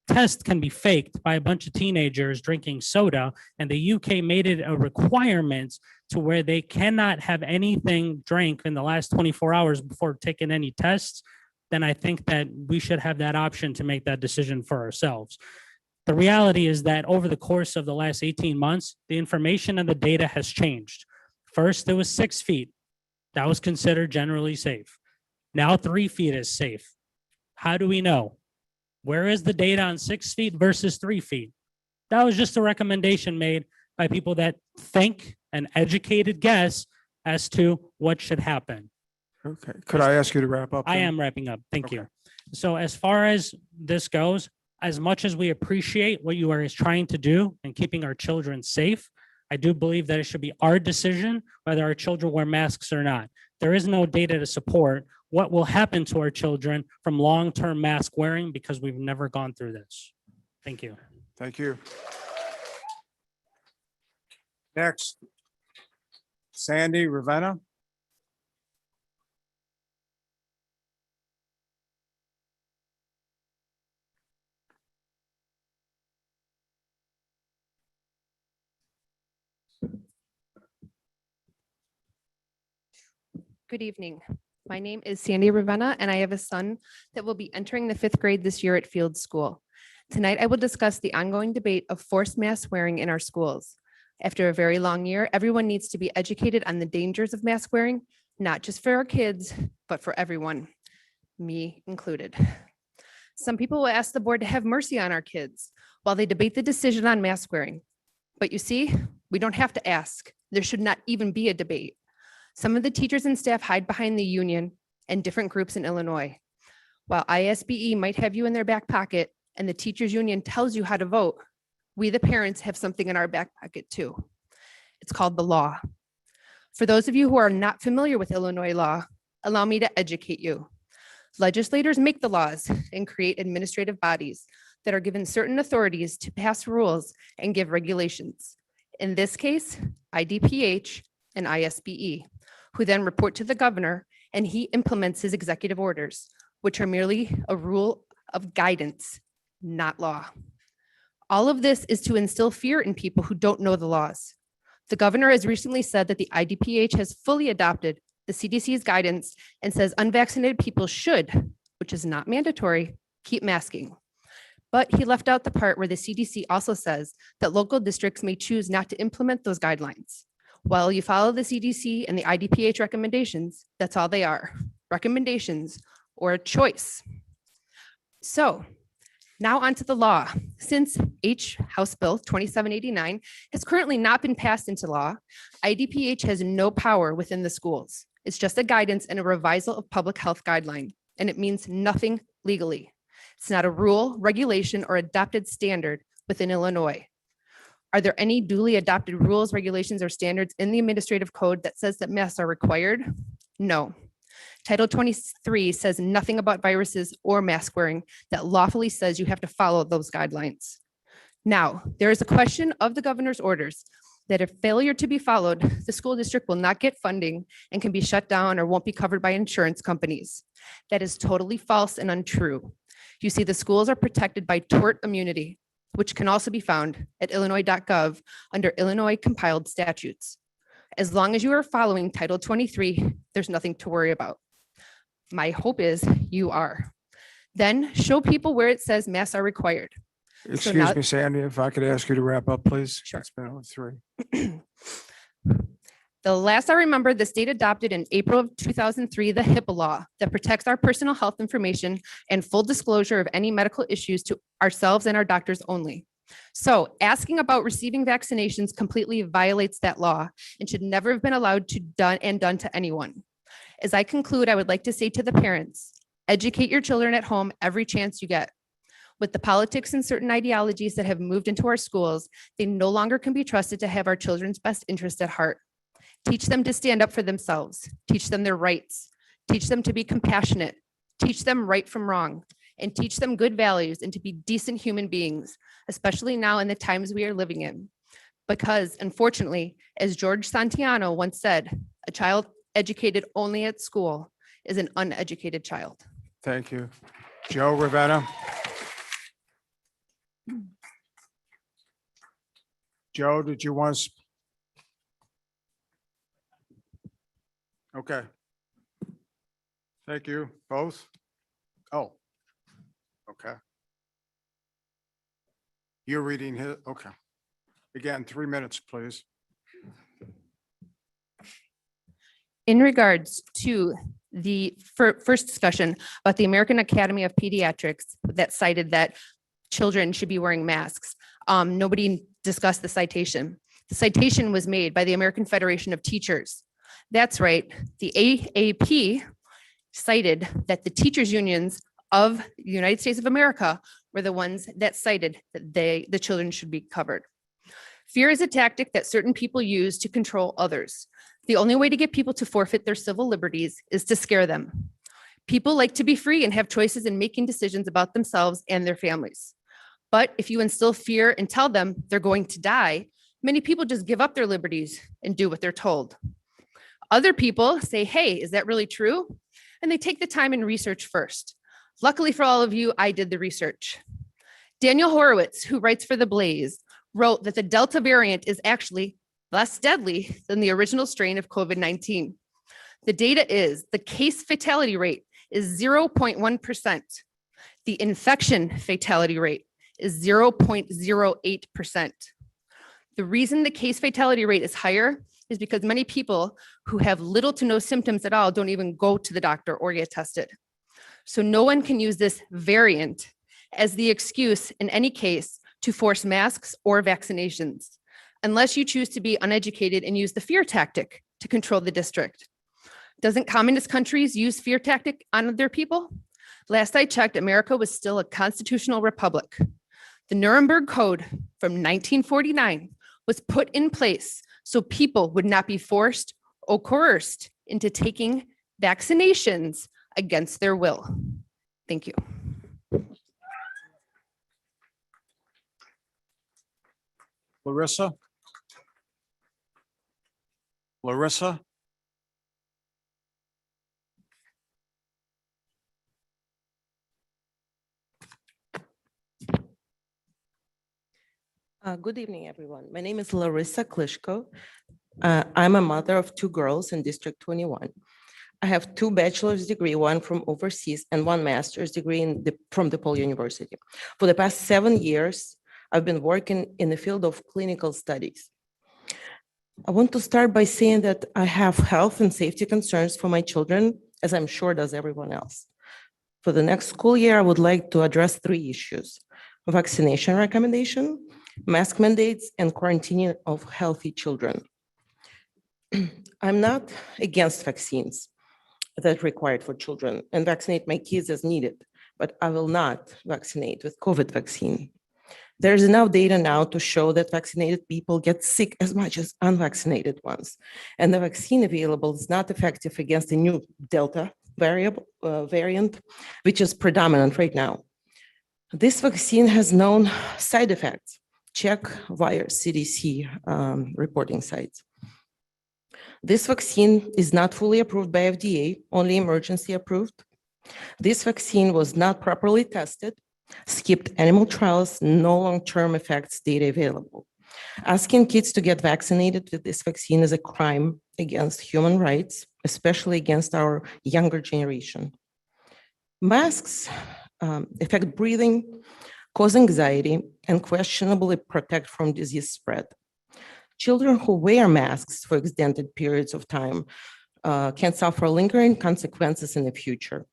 test can be faked by a bunch of teenagers drinking soda, and the UK made it a requirement to where they cannot have anything drank in the last 24 hours before taking any tests, then I think that we should have that option to make that decision for ourselves. The reality is that over the course of the last 18 months, the information and the data has changed. First, it was 6 feet. That was considered generally safe. Now 3 feet is safe. How do we know? Where is the data on 6 feet versus 3 feet? That was just a recommendation made by people that think an educated guess as to what should happen. Okay, could I ask you to wrap up? I then? am wrapping up. Thank you. Okay. So as far as this goes, as much as we appreciate what you are trying to do and keeping our children safe, I do believe that it should be our decision whether our children wear masks or not. There is no data to support what will happen to our children from long-term mask wearing because we've never gone through this. Thank you. Thank you. Next, Sandy Ravenna. Good evening. My name is Sandy Ravenna, and I have a son that will be entering the 5th grade this year at Field School. Tonight, I will discuss the ongoing debate of forced mask wearing in our schools. After a very long year, everyone needs to be educated on the dangers of mask wearing, not just for our kids, but for everyone, me included. Some people will ask the board to have mercy on our kids while they debate the decision on mask wearing. But you see, we don't have to ask. There should not even be a debate. Some of the teachers and staff hide behind the union and different groups in Illinois. While ISBE might have you in their back pocket and the teachers union tells you how to vote, we the parents have something in our back pocket too. It's called the law. For those of you who are not familiar with Illinois law, allow me to educate you. Legislators make the laws and create administrative bodies that are given certain authorities to pass rules and give regulations. In this case, IDPH and ISBE, who then report to the governor, and he implements his executive orders, which are merely a rule of guidance, not law. All of this is to instill fear in people who don't know the laws. The governor has recently said that the IDPH has fully adopted the CDC's guidance and says unvaccinated people should, which is not mandatory, keep masking. But he left out the part where the CDC also says that local districts may choose not to implement those guidelines. Well, you follow the CDC and the IDPH recommendations, that's all they are, recommendations or a choice. So now onto the law. Since House Bill 2789 has currently not been passed into law, IDPH has no power within the schools. It's just a guidance and a revisal of public health guideline, and it means nothing legally. It's not a rule, regulation, or adopted standard within Illinois. Are there any duly adopted rules, regulations, or standards in the administrative code that says that masks are required? No. Title 23 says nothing about viruses or mask wearing that lawfully says you have to follow those guidelines. Now, there is a question of the governor's orders that if failure to be followed, the school district will not get funding and can be shut down or won't be covered by insurance companies. That is totally false and untrue. You see, the schools are protected by tort immunity, which can also be found at illinois.gov under Illinois compiled statutes. As long as you are following Title 23, there's nothing to worry about. My hope is you are. Then show people where it says masks are required. Excuse me, Sandy, if I could ask you to wrap up, please. Sure. It's been only 3. The last I remember, the state adopted in April of 2003, the HIPAA law that protects our personal health information and full disclosure of any medical issues to ourselves and our doctors only. So asking about receiving vaccinations completely violates that law and should never have been allowed to done to anyone. As I conclude, I would like to say to the parents, educate your children at home every chance you get. With the politics and certain ideologies that have moved into our schools, they no longer can be trusted to have our children's best interest at heart. Teach them to stand up for themselves, teach them their rights, teach them to be compassionate, teach them right from wrong, and teach them good values and to be decent human beings, especially now in the times we are living in. Because unfortunately, as George Santayana once said, a child educated only at school is an uneducated child. Thank you. Joe Ravenna. Joe, did you want to? Okay. Thank you, both. Oh, okay. You're reading his, okay. Again, 3 minutes, please. In regards to the first discussion about the American Academy of Pediatrics that cited that children should be wearing masks, nobody discussed the citation. The citation was made by the American Federation of Teachers. That's right. The AAP cited that the teachers unions of the United States of America were the ones that cited that the children should be covered. Fear is a tactic that certain people use to control others. The only way to get people to forfeit their civil liberties is to scare them. People like to be free and have choices in making decisions about themselves and their families. But if you instill fear and tell them they're going to die, many people just give up their liberties and do what they're told. Other people say, hey, is that really true? And they take the time and research first. Luckily for all of you, I did the research. Daniel Horowitz, who writes for The Blaze, wrote that the Delta variant is actually less deadly than the original strain of COVID-19. The data is the case fatality rate is 0.1%. The infection fatality rate is 0.08%. The reason the case fatality rate is higher is because many people who have little to no symptoms at all don't even go to the doctor or get tested. So no one can use this variant as the excuse in any case to force masks or vaccinations, unless you choose to be uneducated and use the fear tactic to control the district. Doesn't communist countries use fear tactic on their people? Last I checked, America was still a constitutional republic. The Nuremberg Code from 1949 was put in place so people would not be forced or coerced into taking vaccinations against their will. Thank you. Larissa? Larissa? Good evening, everyone. My name is Larissa Klishko. I'm a mother of 2 girls in District 21. I have 2 bachelor's degree, one from overseas and 1 master's degree from DePaul University. For the past 7 years, I've been working in the field of clinical studies. I want to start by saying that I have health and safety concerns for my children, as I'm sure does everyone else. For the next school year, I would like to address 3 issues: vaccination recommendation, mask mandates, and quarantining of healthy children. I'm not against vaccines that are required for children and vaccinate my kids as needed, but I will not vaccinate with COVID vaccine. There's enough data now to show that vaccinated people get sick as much as unvaccinated ones. And the vaccine available is not effective against the new Delta variant, which is predominant right now. This vaccine has known side effects. Check via CDC reporting sites. This vaccine is not fully approved by FDA, only emergency approved. This vaccine was not properly tested, skipped animal trials, no long-term effects data available. Asking kids to get vaccinated with this vaccine is a crime against human rights, especially against our younger generation. Masks affect breathing, cause anxiety, and questionably protect from disease spread. Children who wear masks for extended periods of time can suffer lingering consequences in the future.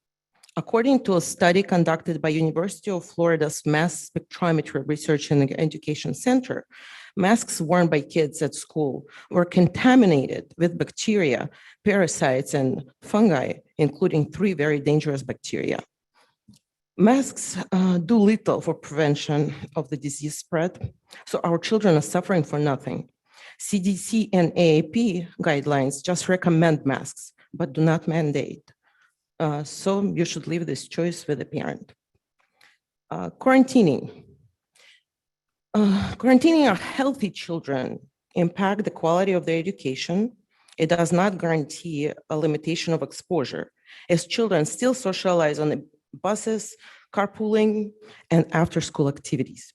According to a study conducted by University of Florida's Mass Spectrometry Research and Education Center, masks worn by kids at school were contaminated with bacteria, parasites, and fungi, including 3 very dangerous bacteria. Masks do little for prevention of the disease spread, so our children are suffering for nothing. CDC and AAP guidelines just recommend masks, but do not mandate. So you should leave this choice with the parent. Quarantining. Quarantining our healthy children impact the quality of their education. It does not guarantee a limitation of exposure, as children still socialize on the buses, carpooling, and after-school activities.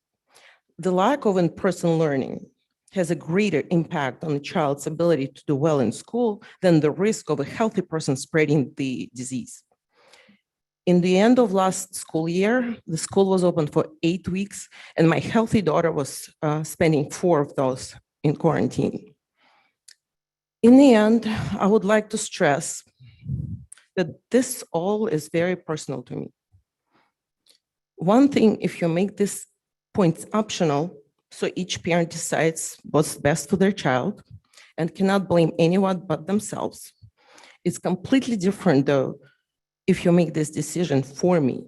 The lack of in-person learning has a greater impact on the child's ability to do well in school than the risk of a healthy person spreading the disease. In the end of last school year, the school was open for 8 weeks, and my healthy daughter was spending 4 of those in quarantine. In the end, I would like to stress that this all is very personal to me. One thing, if you make these points optional, so each parent decides what's best for their child and cannot blame anyone but themselves. It's completely different though, if you make this decision for me.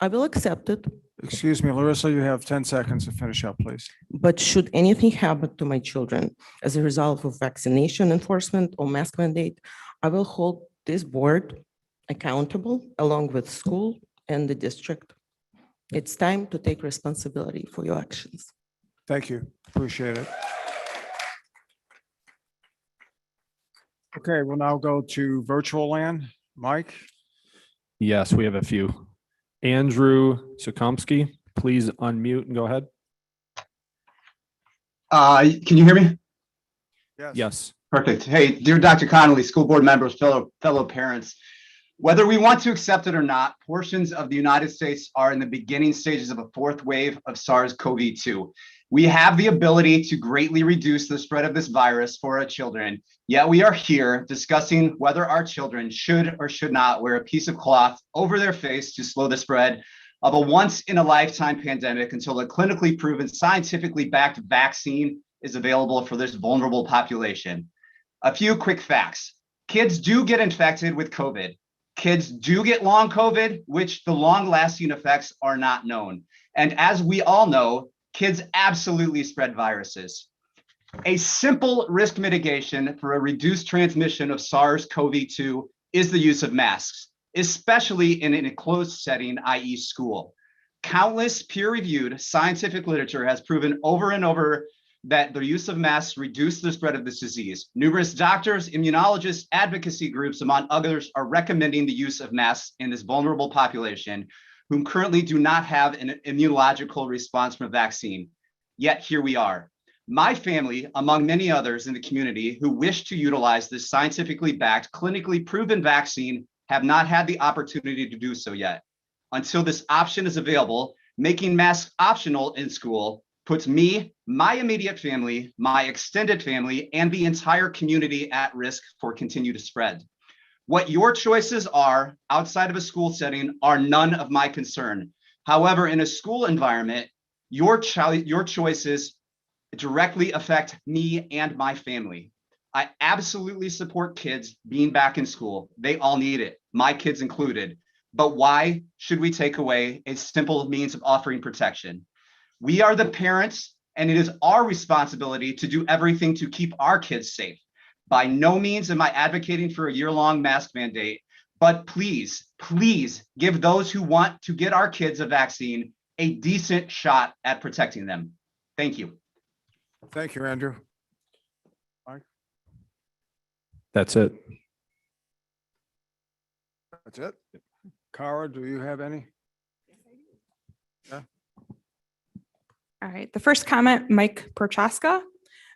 I will accept it. Excuse me, Larissa, you have 10 seconds to finish up, please. But should anything happen to my children as a result of vaccination enforcement or mask mandate, I will hold this board accountable along with school and the district. It's time to take responsibility for your actions. Thank you. Appreciate it. Okay, we'll now go to virtual land. Mike? Yes, we have a few. Andrew Sukomsky, please unmute and go ahead. Can you hear me? Yes. Perfect. Hey, dear Dr. Connolly, school board members, fellow parents, whether we want to accept it or not, portions of the United States are in the beginning stages of a 4th wave of SARS-CoV-2. We have the ability to greatly reduce the spread of this virus for our children, yet we are here discussing whether our children should or should not wear a piece of cloth over their face to slow the spread of a once-in-a-lifetime pandemic until a clinically proven, scientifically backed vaccine is available for this vulnerable population. A few quick facts. Kids do get infected with COVID. Kids do get long COVID, which the long-lasting effects are not known. And as we all know, kids absolutely spread viruses. A simple risk mitigation for a reduced transmission of SARS-CoV-2 is the use of masks, especially in an enclosed setting, i.e. school. Countless peer-reviewed scientific literature has proven over and over that the use of masks reduce the spread of this disease. Numerous doctors, immunologists, advocacy groups, among others, are recommending the use of masks in this vulnerable population whom currently do not have an immunological response from a vaccine. Yet here we are. My family, among many others in the community who wish to utilize this scientifically backed, clinically proven vaccine, have not had the opportunity to do so yet. Until this option is available, making masks optional in school puts me, my immediate family, my extended family, and the entire community at risk for continued spread. What your choices are outside of a school setting are none of my concern. However, in a school environment, your choices directly affect me and my family. I absolutely support kids being back in school. They all need it, my kids included. But why should we take away a simple means of offering protection? We are the parents, and it is our responsibility to do everything to keep our kids safe. By no means am I advocating for a year-long mask mandate, but please, please give those who want to get our kids a vaccine a decent shot at protecting them. Thank you. Thank you, Andrew. That's it. That's it. Kara, do you have any? All right, the first comment, Mike Prochaska.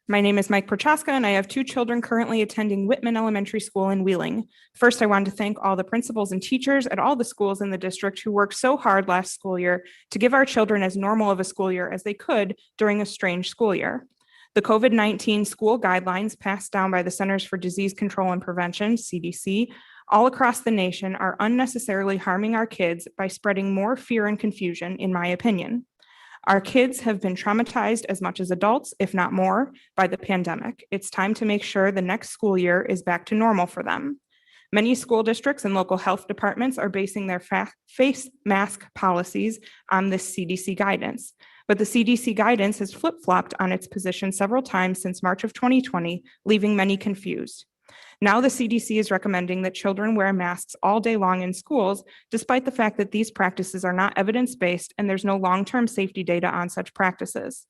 My name is Mike Prochaska, and I have two children currently attending Whitman Elementary School in Wheeling. First, I want to thank all the principals and teachers at all the schools in the district who worked so hard last school year to give our children as normal of a school year as they could during a strange school year. The COVID-19 school guidelines passed down by the Centers for Disease Control and Prevention, CDC, all across the nation are unnecessarily harming our kids by spreading more fear and confusion, in my opinion. Our kids have been traumatized as much as adults, if not more, by the pandemic. It's time to make sure the next school year is back to normal for them. Many school districts and local health departments are basing their face mask policies on this CDC guidance. But the CDC guidance has flip-flopped on its position several times since March of 2020, leaving many confused. Now the CDC is recommending that children wear masks all day long in schools, despite the fact that these practices are not evidence-based and there's no long-term safety data on such practices.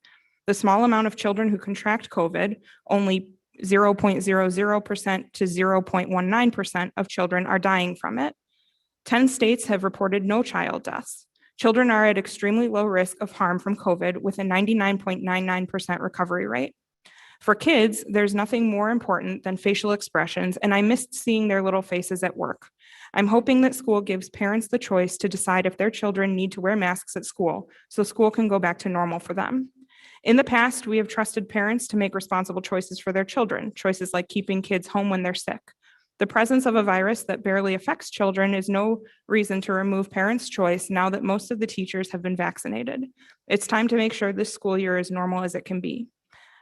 The small amount of children who contract COVID, only 0.00% to 0.19% of children are dying from it. 10 states have reported no child deaths. Children are at extremely low risk of harm from COVID with a 99.99% recovery rate. For kids, there's nothing more important than facial expressions, and I missed seeing their little faces at work. I'm hoping that school gives parents the choice to decide if their children need to wear masks at school, so school can go back to normal for them. In the past, we have trusted parents to make responsible choices for their children, choices like keeping kids home when they're sick. The presence of a virus that barely affects children is no reason to remove parents' choice now that most of the teachers have been vaccinated. It's time to make sure this school year is normal as it can be.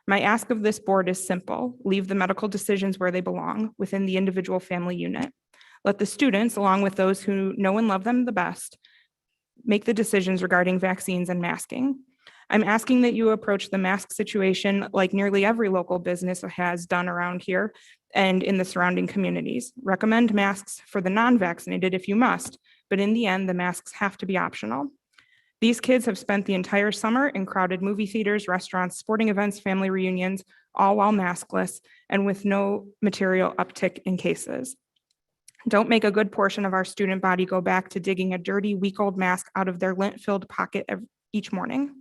My ask of this board is simple. Leave the medical decisions where they belong, within the individual family unit. Let the students, along with those who know and love them the best, make the decisions regarding vaccines and masking. I'm asking that you approach the mask situation like nearly every local business has done around here and in the surrounding communities. Recommend masks for the non-vaccinated if you must, but in the end, the masks have to be optional. These kids have spent the entire summer in crowded movie theaters, restaurants, sporting events, family reunions, all while maskless and with no material uptick in cases. Don't make a good portion of our student body go back to digging a dirty, week-old mask out of their lint-filled pocket each morning.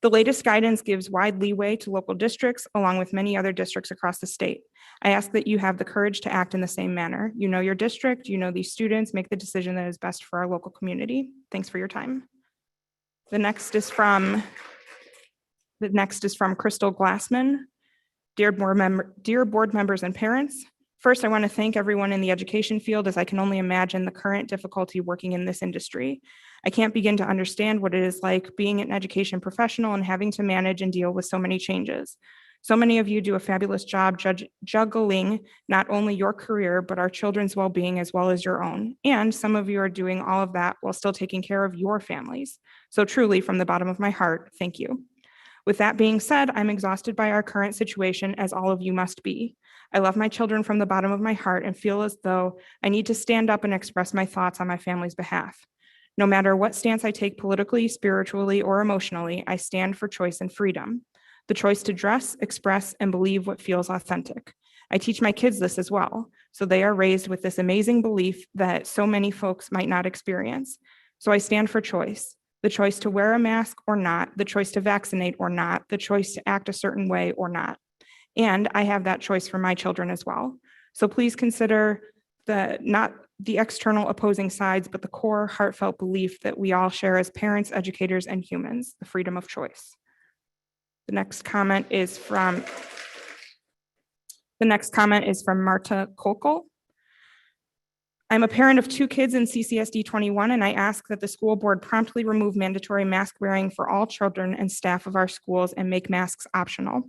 The latest guidance gives wide leeway to local districts, along with many other districts across the state. I ask that you have the courage to act in the same manner. You know your district, you know these students, make the decision that is best for our local community. Thanks for your time. The next is from Crystal Glassman. Dear board members and parents, first, I want to thank everyone in the education field, as I can only imagine the current difficulty working in this industry. I can't begin to understand what it is like being an education professional and having to manage and deal with so many changes. So many of you do a fabulous job juggling not only your career, but our children's well-being as well as your own. And some of you are doing all of that while still taking care of your families. So truly, from the bottom of my heart, thank you. With that being said, I'm exhausted by our current situation, as all of you must be. I love my children from the bottom of my heart and feel as though I need to stand up and express my thoughts on my family's behalf. No matter what stance I take politically, spiritually, or emotionally, I stand for choice and freedom. The choice to dress, express, and believe what feels authentic. I teach my kids this as well, so they are raised with this amazing belief that so many folks might not experience. So I stand for choice. The choice to wear a mask or not, the choice to vaccinate or not, the choice to act a certain way or not. And I have that choice for my children as well. So please consider not the external opposing sides, but the core heartfelt belief that we all share as parents, educators, and humans, the freedom of choice. The next comment is from Marta Kolkel. I'm a parent of 2 kids in CCSD21, and I ask that the school board promptly remove mandatory mask wearing for all children and staff of our schools and make masks optional.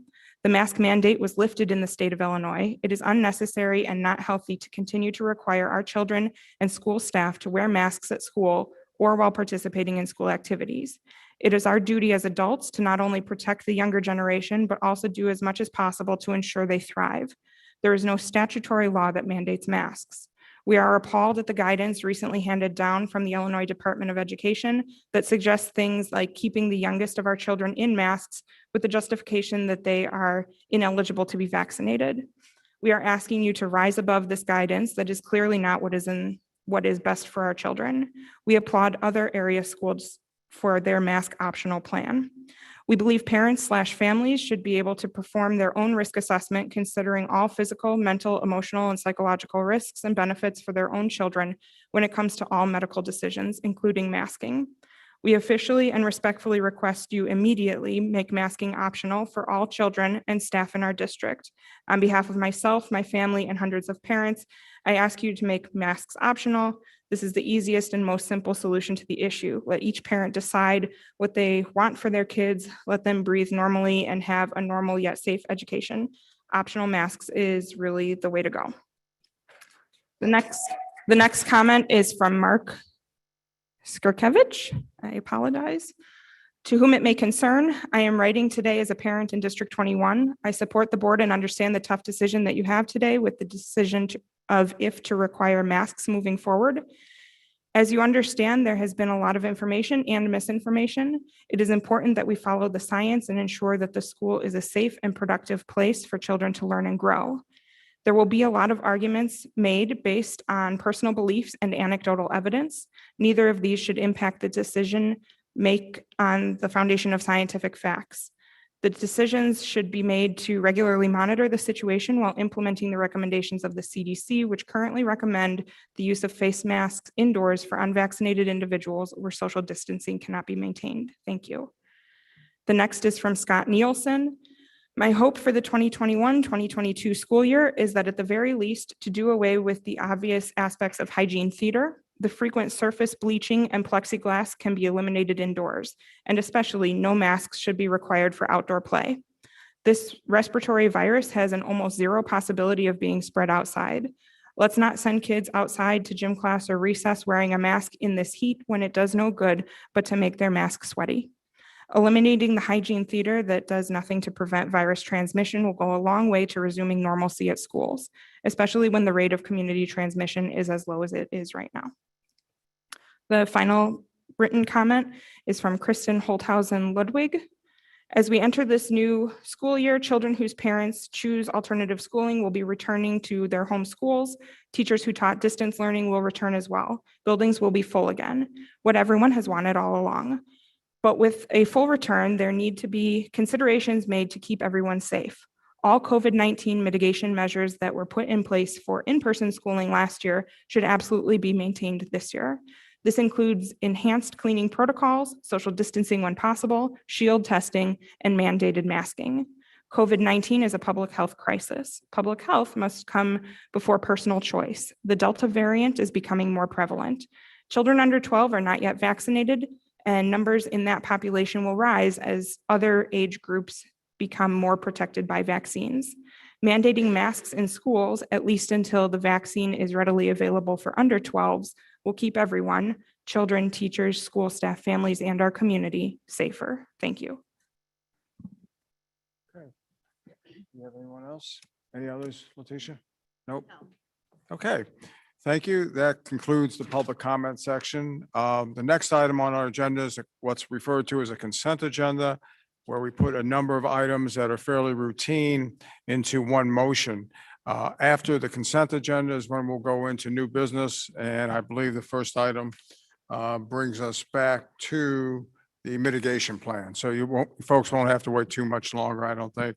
The mask mandate was lifted in the state of Illinois. It is unnecessary and not healthy to continue to require our children and school staff to wear masks at school or while participating in school activities. It is our duty as adults to not only protect the younger generation, but also do as much as possible to ensure they thrive. There is no statutory law that mandates masks. We are appalled at the guidance recently handed down from the Illinois Department of Education that suggests things like keeping the youngest of our children in masks with the justification that they are ineligible to be vaccinated. We are asking you to rise above this guidance that is clearly not what is best for our children. We applaud other area schools for their mask optional plan. We believe parents/families should be able to perform their own risk assessment considering all physical, mental, emotional, and psychological risks and benefits for their own children when it comes to all medical decisions, including masking. We officially and respectfully request you immediately make masking optional for all children and staff in our district. On behalf of myself, my family, and hundreds of parents, I ask you to make masks optional. This is the easiest and most simple solution to the issue. Let each parent decide what they want for their kids, let them breathe normally and have a normal yet safe education. Optional masks is really the way to go. The next comment is from Mark Skirkevich. I apologize. To whom it may concern, I am writing today as a parent in District 21. I support the board and understand the tough decision that you have today with the decision of if to require masks moving forward. As you understand, there has been a lot of information and misinformation. It is important that we follow the science and ensure that the school is a safe and productive place for children to learn and grow. There will be a lot of arguments made based on personal beliefs and anecdotal evidence. Neither of these should impact the decision made on the foundation of scientific facts. The decisions should be made to regularly monitor the situation while implementing the recommendations of the CDC, which currently recommend the use of face masks indoors for unvaccinated individuals where social distancing cannot be maintained. Thank you. The next is from Scott Nielsen. My hope for the 2021-2022 school year is that at the very least to do away with the obvious aspects of hygiene theater. The frequent surface bleaching and plexiglass can be eliminated indoors, and especially no masks should be required for outdoor play. This respiratory virus has an almost zero possibility of being spread outside. Let's not send kids outside to gym class or recess wearing a mask in this heat when it does no good but to make their mask sweaty. Eliminating the hygiene theater that does nothing to prevent virus transmission will go a long way to resuming normalcy at schools, especially when the rate of community transmission is as low as it is right now. The final written comment is from Kristen Holthausen Ludwig. As we enter this new school year, children whose parents choose alternative schooling will be returning to their home schools. Teachers who taught distance learning will return as well. Buildings will be full again, what everyone has wanted all along. But with a full return, there need to be considerations made to keep everyone safe. All COVID-19 mitigation measures that were put in place for in-person schooling last year should absolutely be maintained this year. This includes enhanced cleaning protocols, social distancing when possible, shield testing, and mandated masking. COVID-19 is a public health crisis. Public health must come before personal choice. The Delta variant is becoming more prevalent. Children under 12 are not yet vaccinated, and numbers in that population will rise as other age groups become more protected by vaccines. Mandating masks in schools, at least until the vaccine is readily available for under 12s, will keep everyone, children, teachers, school staff, families, and our community safer. Thank you. Okay. Do you have anyone else? Any others, Letitia? Nope. Okay. Thank you. That concludes the public comment section. The next item on our agenda is what's referred to as a consent agenda, where we put a number of items that are fairly routine into one motion. After the consent agenda is when we'll go into new business, and I believe the first item brings us back to the mitigation plan. So folks won't have to wait too much longer, I don't think.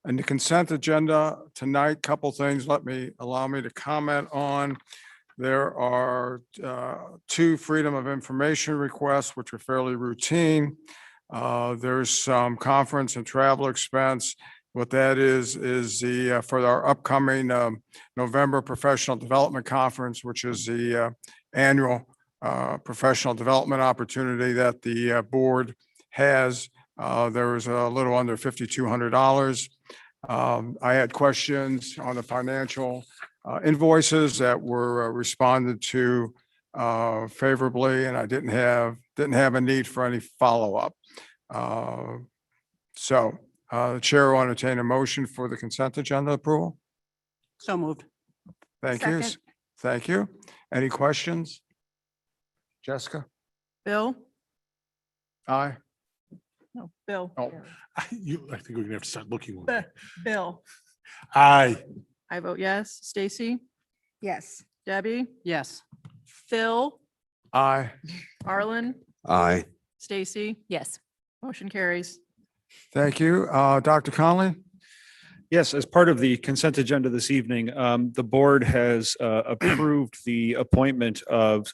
And the consent agenda tonight, couple things allow me to comment on. There are two freedom of information requests, which are fairly routine. There's some conference and travel expense. What that is the for our upcoming November Professional Development Conference, which is the annual professional development opportunity that the board has. There was a little under $5,200. I had questions on the financial invoices that were responded to favorably, and I didn't have a need for any follow-up. So the chair will entertain a motion for the consent agenda approval. So moved. Thank you. Second. Thank you. Any questions? Jessica? Bill? Aye. No, Bill. Oh, I think we're gonna have to start looking. Bill. Aye. I vote yes. Stacy? Yes. Debbie? Yes. Phil? aye. Arlen? Aye. Stacy? Yes. Motion carries. Thank you. Dr. Conley? Yes, as part of the consent agenda this evening, the board has approved the appointment of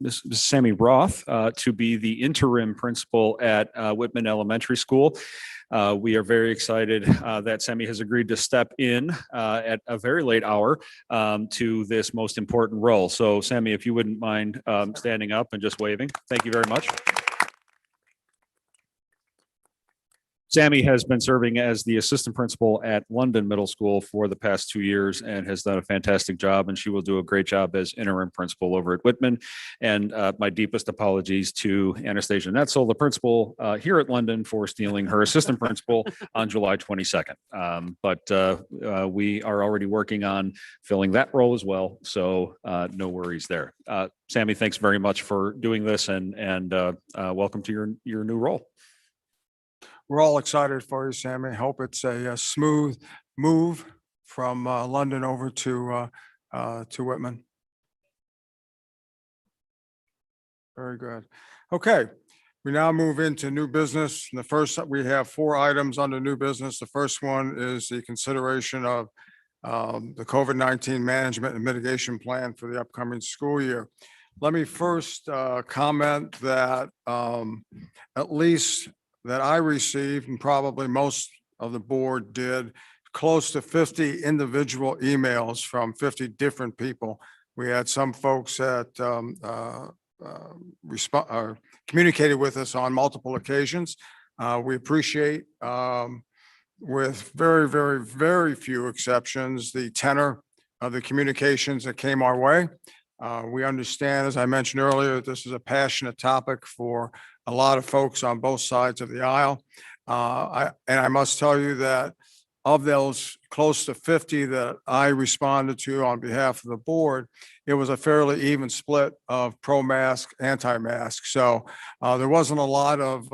Ms. Sammy Roth to be the interim principal at Whitman Elementary School. We are very excited that Sammy has agreed to step in at a very late hour to this most important role. So Sammy, if you wouldn't mind standing up and just waving. Thank you very much. Sammy has been serving as the assistant principal at London Middle School for the past 2 years and has done a fantastic job, and she will do a great job as interim principal over at Whitman. And my deepest apologies to Anastasia Netzel, the principal here at London, for stealing her assistant principal on July 22nd. But we are already working on filling that role as well, so no worries there. Sammy, thanks very much for doing this, and welcome to your new role. We're all excited for you, Sammy. Hope it's a smooth move from London over to Whitman. Very good. Okay, we now move into new business. The first, we have 4 items under new business. The first one is the consideration of the COVID-19 management and mitigation plan for the upcoming school year. Let me first comment that at least that I received, and probably most of the board did, close to 50 individual emails from 50 different people. We had some folks that communicated with us on multiple occasions. We appreciate, with very, very, very few exceptions, the tenor of the communications that came our way. We understand, as I mentioned earlier, that this is a passionate topic for a lot of folks on both sides of the aisle. And I must tell you that of those close to 50 that I responded to on behalf of the board, it was a fairly even split of pro-mask, anti-mask. So there wasn't a lot of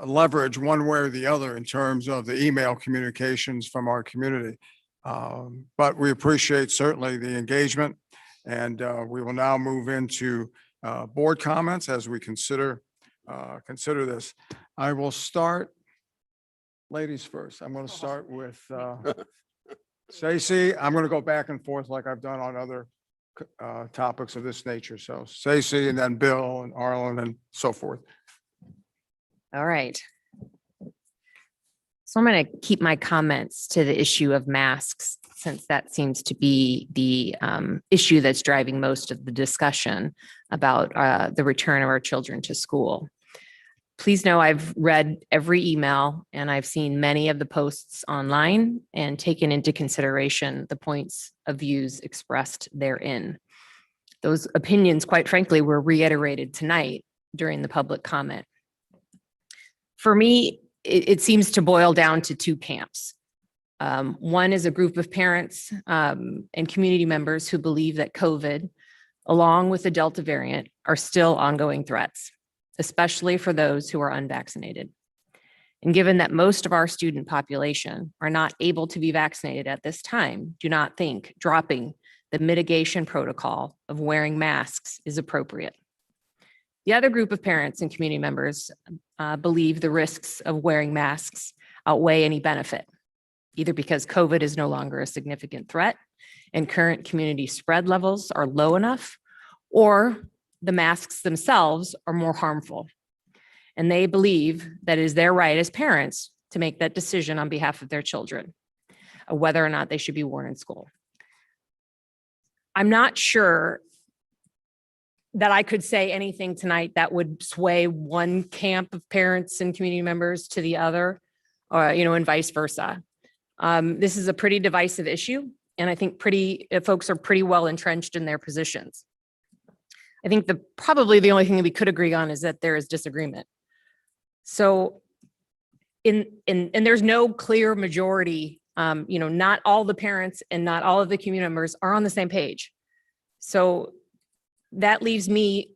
leverage one way or the other in terms of the email communications from our community. But we appreciate certainly the engagement, and we will now move into board comments as we consider this. I will start, ladies first. I'm going to start with Stacy. I'm going to go back and forth like I've done on other topics of this nature. So Stacy, and then Bill and Arlen and so forth. All right. So I'm going to keep my comments to the issue of masks, since that seems to be the issue that's driving most of the discussion about the return of our children to school. Please know I've read every email and I've seen many of the posts online and taken into consideration the points of views expressed therein. Those opinions, quite frankly, were reiterated tonight during the public comment. For me, it seems to boil down to 2 camps. One is a group of parents and community members who believe that COVID, along with the Delta variant, are still ongoing threats, especially for those who are unvaccinated. And given that most of our student population are not able to be vaccinated at this time, do not think dropping the mitigation protocol of wearing masks is appropriate. The other group of parents and community members believe the risks of wearing masks outweigh any benefit, either because COVID is no longer a significant threat and current community spread levels are low enough, or the masks themselves are more harmful. And they believe that it is their right as parents to make that decision on behalf of their children, whether or not they should be worn in school. I'm not sure that I could say anything tonight that would sway one camp of parents and community members to the other or, and vice versa. This is a pretty divisive issue, and I think folks are pretty well entrenched in their positions. I think probably the only thing that we could agree on is that there is disagreement. So and there's no clear majority, not all the parents and not all of the community members are on the same page. So that leaves me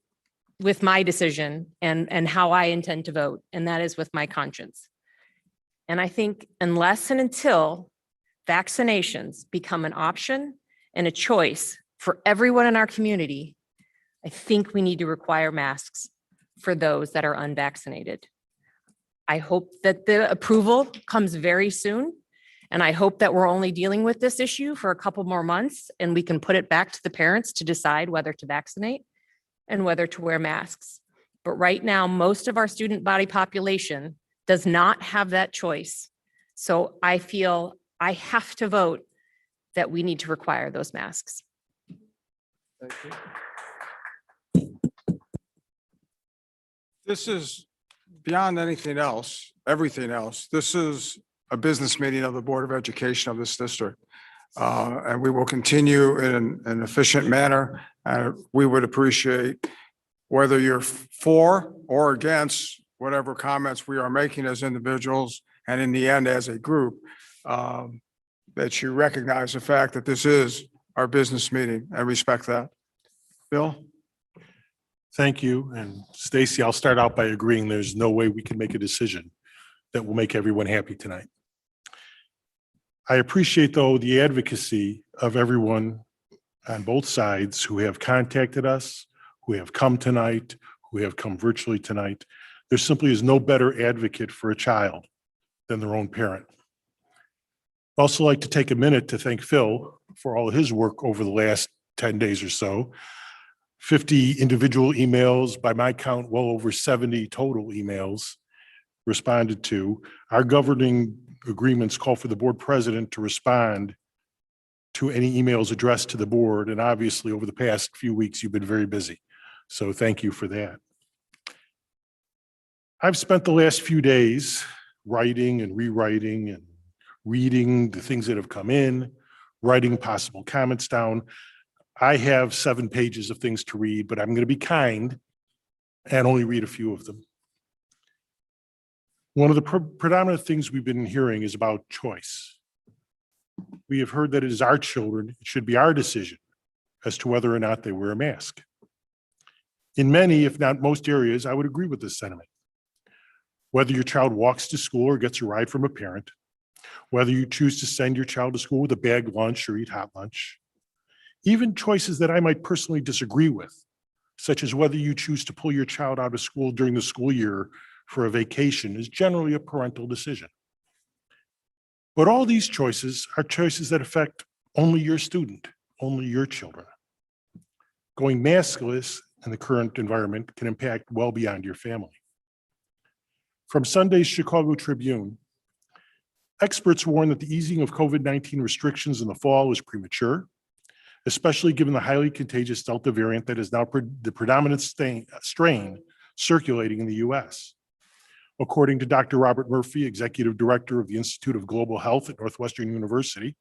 with my decision and how I intend to vote, and that is with my conscience. And I think unless and until vaccinations become an option and a choice for everyone in our community, I think we need to require masks for those that are unvaccinated. I hope that the approval comes very soon. And I hope that we're only dealing with this issue for a couple more months and we can put it back to the parents to decide whether to vaccinate and whether to wear masks. But right now, most of our student body population does not have that choice. So I feel I have to vote that we need to require those masks. Thank you. This is beyond anything else, everything else. This is a business meeting of the Board of Education of this district. And we will continue in an efficient manner. We would appreciate whether you're for or against whatever comments we are making as individuals and in the end as a group, that you recognize the fact that this is our business meeting and respect that. Bill? Thank you. And Stacy, I'll start out by agreeing there's no way we can make a decision that will make everyone happy tonight. I appreciate, though, the advocacy of everyone on both sides who have contacted us, who have come tonight, who have come virtually tonight. There simply is no better advocate for a child than their own parent. I'd also like to take a minute to thank Phil for all of his work over the last 10 days or so. 50 individual emails, by my count, well over 70 total emails responded to. Our governing agreements call for the board president to respond to any emails addressed to the board. And obviously, over the past few weeks, you've been very busy. So thank you for that. I've spent the last few days writing and rewriting and reading the things that have come in, writing possible comments down. I have 7 pages of things to read, but I'm going to be kind and only read a few of them. One of the predominant things we've been hearing is about choice. We have heard that it is our children, it should be our decision as to whether or not they wear a mask. In many, if not most areas, I would agree with this sentiment. Whether your child walks to school or gets a ride from a parent, whether you choose to send your child to school with a bag lunch or eat hot lunch, even choices that I might personally disagree with, such as whether you choose to pull your child out of school during the school year for a vacation, is generally a parental decision. But all these choices are choices that affect only your student, only your children. Going maskless in the current environment can impact well beyond your family. From Sunday's Chicago Tribune, experts warn that the easing of COVID-19 restrictions in the fall is premature, especially given the highly contagious Delta variant that is now the predominant strain circulating in the US. According to Dr. Robert Murphy, Executive Director of the Institute of Global Health at Northwestern University,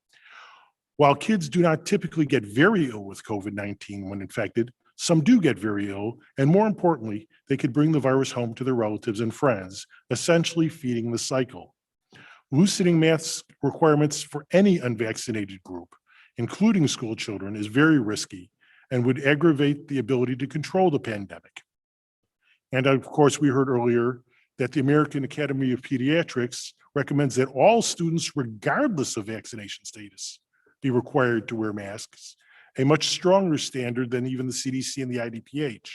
while kids do not typically get very ill with COVID-19 when infected, some do get very ill, and more importantly, they could bring the virus home to their relatives and friends, essentially feeding the cycle. Loosening mask requirements for any unvaccinated group, including school children, is very risky and would aggravate the ability to control the pandemic. And of course, we heard earlier that the American Academy of Pediatrics recommends that all students, regardless of vaccination status, be required to wear masks, a much stronger standard than even the CDC and the IDPH.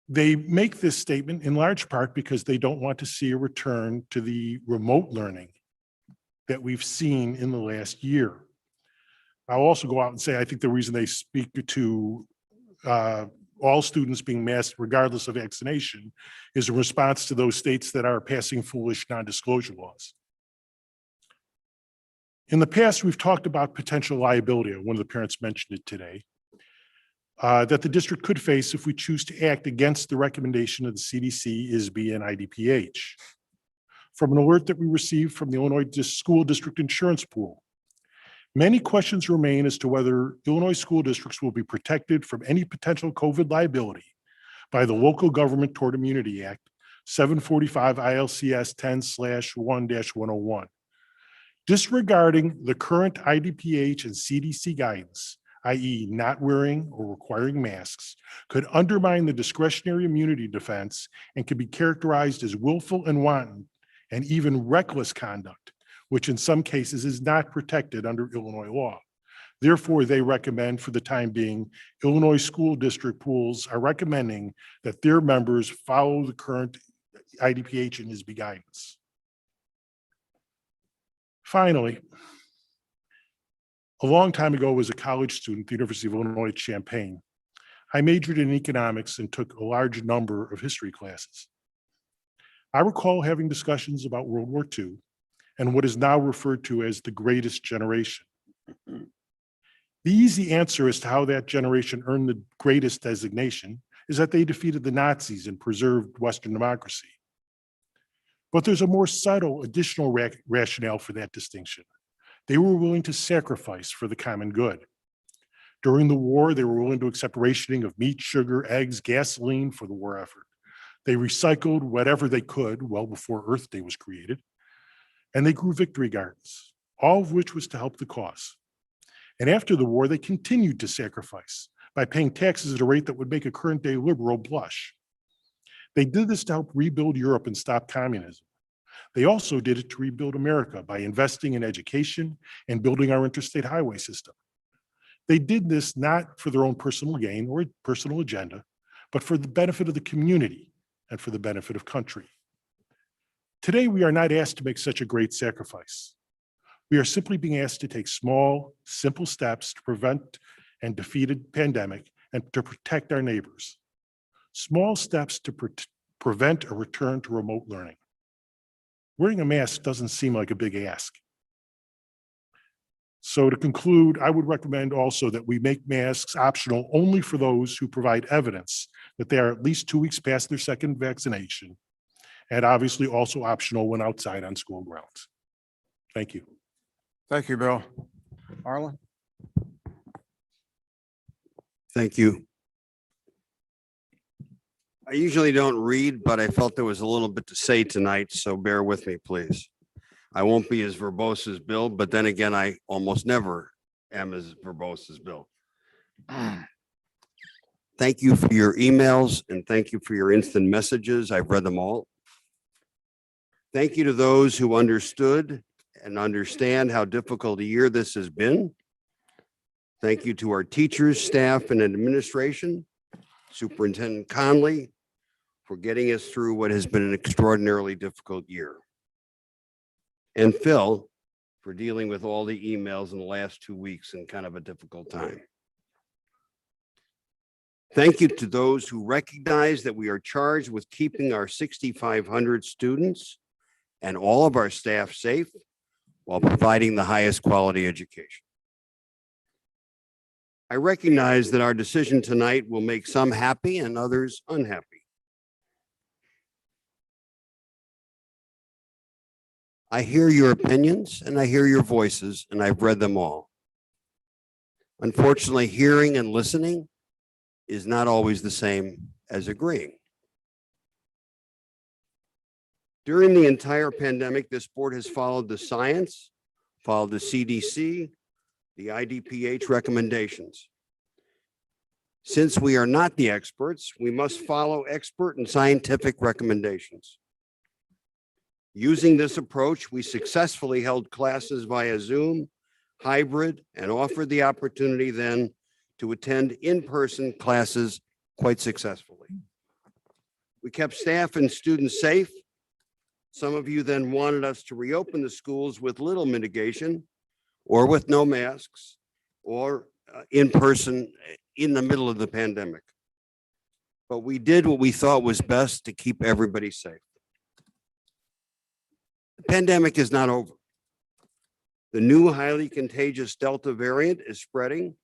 They make this statement in large part because they don't want to see a return to the remote learning that we've seen in the last year. I'll also go out and say, I think the reason they speak to all students being masked regardless of vaccination is a response to those states that are passing foolish non-disclosure laws. In the past, we've talked about potential liability, one of the parents mentioned it today, that the district could face if we choose to act against the recommendation of the CDC, ISB, and IDPH. from an alert that we received from the Illinois School District Insurance Pool. Many questions remain as to whether Illinois school districts will be protected from any potential COVID liability by the Local Government Tort Immunity Act, 745 ILCS 10/1-101. Disregarding the current IDPH and CDC guidance, i.e. not wearing or requiring masks, could undermine the discretionary immunity defense and could be characterized as willful and wanton and even reckless conduct, which in some cases is not protected under Illinois law. Therefore, they recommend, for the time being, Illinois school district pools are recommending that their members follow the current IDPH and ISB guidance. Finally, a long time ago as a college student at the University of Illinois at Champaign, I majored in economics and took a large number of history classes. I recall having discussions about World War II and what is now referred to as the greatest generation. The easy answer as to how that generation earned the greatest designation is that they defeated the Nazis and preserved Western democracy. But there's a more subtle additional rationale for that distinction. They were willing to sacrifice for the common good. During the war, they were willing to accept rationing of meat, sugar, eggs, gasoline for the war effort. They recycled whatever they could well before Earth Day was created, and they grew victory gardens, all of which was to help the cause. And after the war, they continued to sacrifice by paying taxes at a rate that would make a current day liberal blush. They did this to help rebuild Europe and stop communism. They also did it to rebuild America by investing in education and building our interstate highway system. They did this not for their own personal gain or personal agenda, but for the benefit of the community and for the benefit of country. Today, we are not asked to make such a great sacrifice. We are simply being asked to take small, simple steps to prevent and defeat a pandemic and to protect our neighbors. Small steps to prevent a return to remote learning. Wearing a mask doesn't seem like a big ask. So to conclude, I would recommend also that we make masks optional only for those who provide evidence that they are at least 2 weeks past their second vaccination, and obviously also optional when outside on school grounds. Thank you. Thank you, Bill. Arlen? Thank you. I usually don't read, but I felt there was a little bit to say tonight, so bear with me, please. I won't be as verbose as Bill, but then again, I almost never am as verbose as Bill. Thank you for your emails and thank you for your instant messages. I've read them all. Thank you to those who understood and understand how difficult a year this has been. Thank you to our teachers, staff, and administration, Superintendent Conley, for getting us through what has been an extraordinarily difficult year. And Phil, for dealing with all the emails in the last 2 weeks in kind of a difficult time. Thank you to those who recognize that we are charged with keeping our 6,500 students and all of our staff safe while providing the highest quality education. I recognize that our decision tonight will make some happy and others unhappy. I hear your opinions and I hear your voices, and I've read them all. Unfortunately, hearing and listening is not always the same as agreeing. During the entire pandemic, this board has followed the science, followed the CDC, the IDPH recommendations. Since we are not the experts, we must follow expert and scientific recommendations. Using this approach, we successfully held classes via Zoom, hybrid, and offered the opportunity then to attend in-person classes quite successfully. We kept staff and students safe. Some of you then wanted us to reopen the schools with little mitigation or with no masks or in person in the middle of the pandemic. But we did what we thought was best to keep everybody safe. The pandemic is not over. The new highly contagious Delta variant is spreading.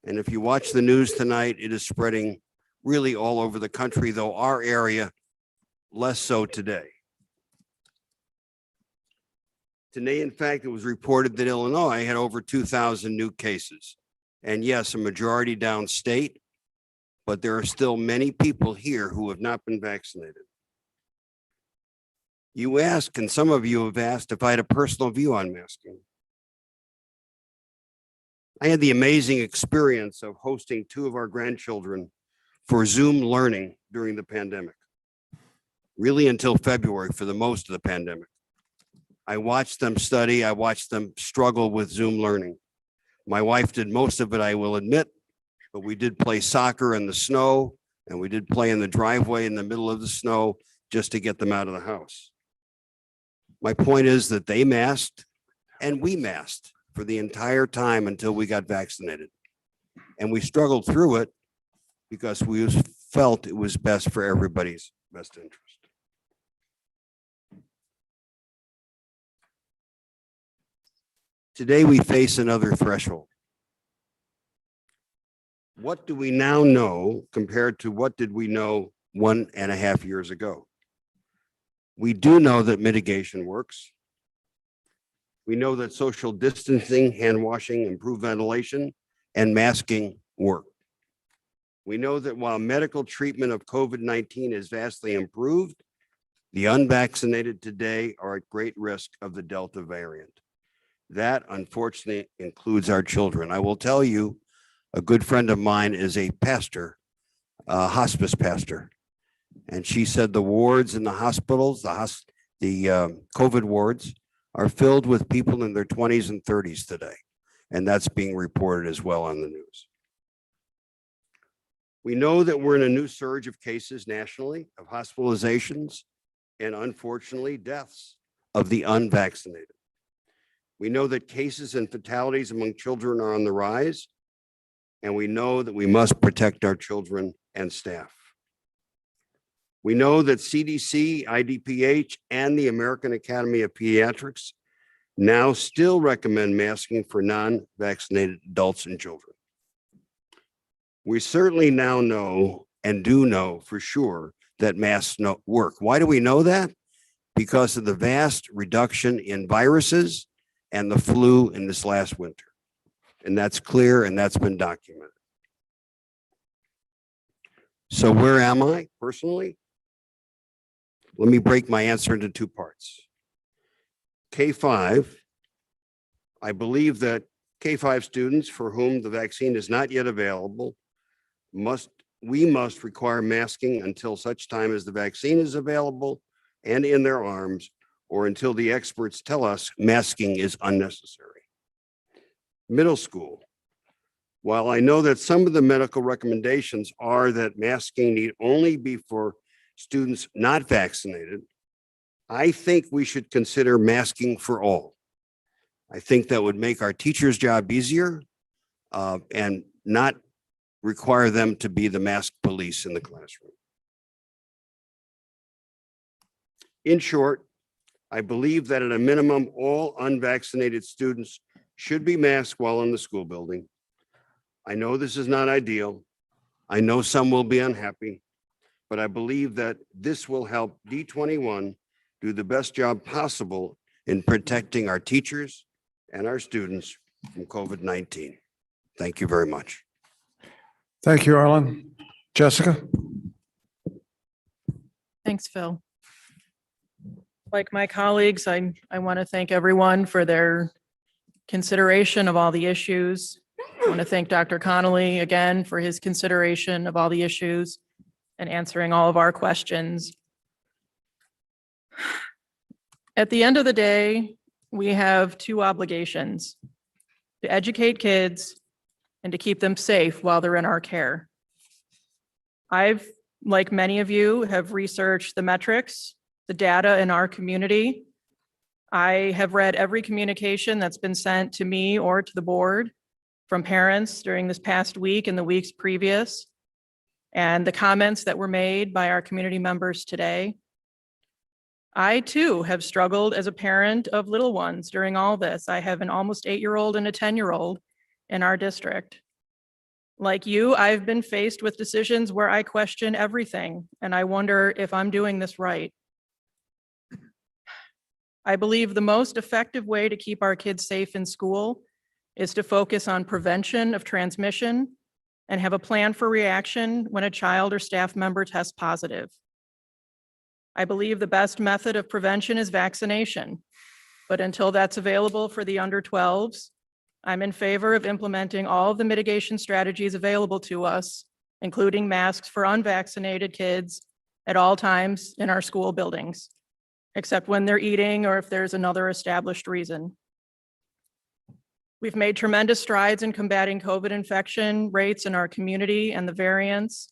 And if you watch the news tonight, it is spreading really all over the country, though our area less so today. Today, in fact, it was reported that Illinois had over 2,000 new cases. And yes, a majority downstate, but there are still many people here who have not been vaccinated. You ask, and some of you have asked if I had a personal view on masking. I had the amazing experience of hosting two of our grandchildren for Zoom learning during the pandemic, really until February for the most of the pandemic. I watched them study. I watched them struggle with Zoom learning. My wife did most of it, I will admit, but we did play soccer in the snow, and we did play in the driveway in the middle of the snow just to get them out of the house. My point is that they masked and we masked for the entire time until we got vaccinated. And we struggled through it because we felt it was best for everybody's best interest. Today, we face another threshold. What do we now know compared to what did we know 1.5 years ago? We do know that mitigation works. We know that social distancing, hand washing, improved ventilation, and masking work. We know that while medical treatment of COVID-19 is vastly improved, the unvaccinated today are at great risk of the Delta variant. That, unfortunately, includes our children. I will tell you, a good friend of mine is a pastor, a hospice pastor. And she said the wards in the hospitals, the COVID wards, are filled with people in their 20s and 30s today. And that's being reported as well on the news. We know that we're in a new surge of cases nationally, of hospitalizations, and unfortunately, deaths of the unvaccinated. We know that cases and fatalities among children are on the rise, and we know that we must protect our children and staff. We know that CDC, IDPH, and the American Academy of Pediatrics now still recommend masking for non-vaccinated adults and children. We certainly now know and do know for sure that masks work. Why do we know that? Because of the vast reduction in viruses and the flu in this last winter. And that's clear and that's been documented. So where am I personally? Let me break my answer into two parts. K-5, I believe that K-5 students for whom the vaccine is not yet available, we must require masking until such time as the vaccine is available and in their arms, or until the experts tell us masking is unnecessary. Middle school. While I know that some of the medical recommendations are that masking need only be for students not vaccinated, I think we should consider masking for all. I think that would make our teachers' job easier and not require them to be the mask police in the classroom. In short, I believe that at a minimum, all unvaccinated students should be masked while in the school building. I know this is not ideal. I know some will be unhappy, but I believe that this will help D21 do the best job possible in protecting our teachers and our students from COVID-19. Thank you very much. Thank you, Arlen. Jessica? Thanks, Phil. Like my colleagues, I want to thank everyone for their consideration of all the issues. I want to thank Dr. Connolly again for his consideration of all the issues and answering all of our questions. At the end of the day, we have two obligations: to educate kids and to keep them safe while they're in our care. I've, like many of you, have researched the metrics, the data in our community. I have read every communication that's been sent to me or to the board from parents during this past week and the weeks previous, and the comments that were made by our community members today. I too have struggled as a parent of little ones during all this. I have an almost 8-year-old and a 10-year-old in our district. Like you, I've been faced with decisions where I question everything, and I wonder if I'm doing this right. I believe the most effective way to keep our kids safe in school is to focus on prevention of transmission and have a plan for reaction when a child or staff member tests positive. I believe the best method of prevention is vaccination, but until that's available for the under 12s, I'm in favor of implementing all of the mitigation strategies available to us, including masks for unvaccinated kids at all times in our school buildings, except when they're eating or if there's another established reason. We've made tremendous strides in combating COVID infection rates in our community and the variants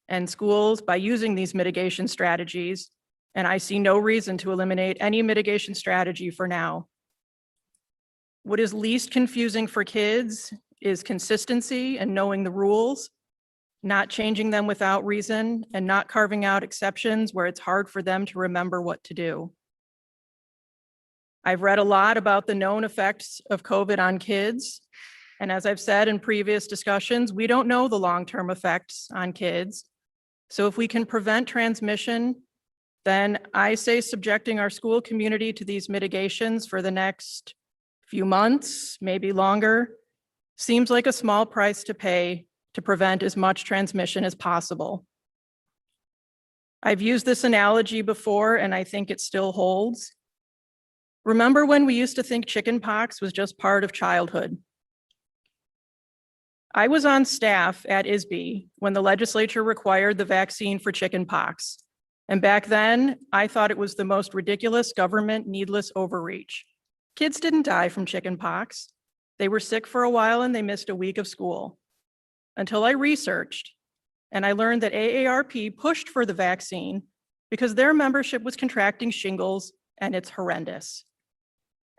and schools by using these mitigation strategies, and I see no reason to eliminate any mitigation strategy for now. What is least confusing for kids is consistency and knowing the rules, not changing them without reason, and not carving out exceptions where it's hard for them to remember what to do. I've read a lot about the known effects of COVID on kids. And as I've said in previous discussions, we don't know the long-term effects on kids. So if we can prevent transmission, then I say subjecting our school community to these mitigations for the next few months, maybe longer, seems like a small price to pay to prevent as much transmission as possible. I've used this analogy before, and I think it still holds. Remember when we used to think chickenpox was just part of childhood? I was on staff at ISB when the legislature required the vaccine for chickenpox. And back then, I thought it was the most ridiculous government needless overreach. Kids didn't die from chickenpox. They were sick for a while and they missed a week of school. Until I researched, and I learned that AARP pushed for the vaccine because their membership was contracting shingles, and it's horrendous.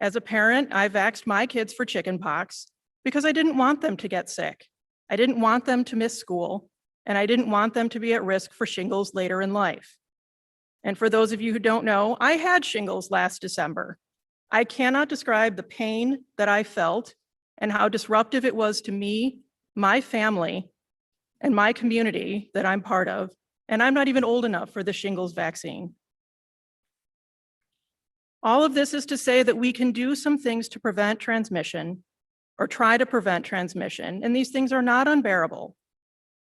As a parent, I vaxxed my kids for chickenpox because I didn't want them to get sick. I didn't want them to miss school, and I didn't want them to be at risk for shingles later in life. And for those of you who don't know, I had shingles last December. I cannot describe the pain that I felt and how disruptive it was to me, my family, and my community that I'm part of, and I'm not even old enough for the shingles vaccine. All of this is to say that we can do some things to prevent transmission or try to prevent transmission, and these things are not unbearable.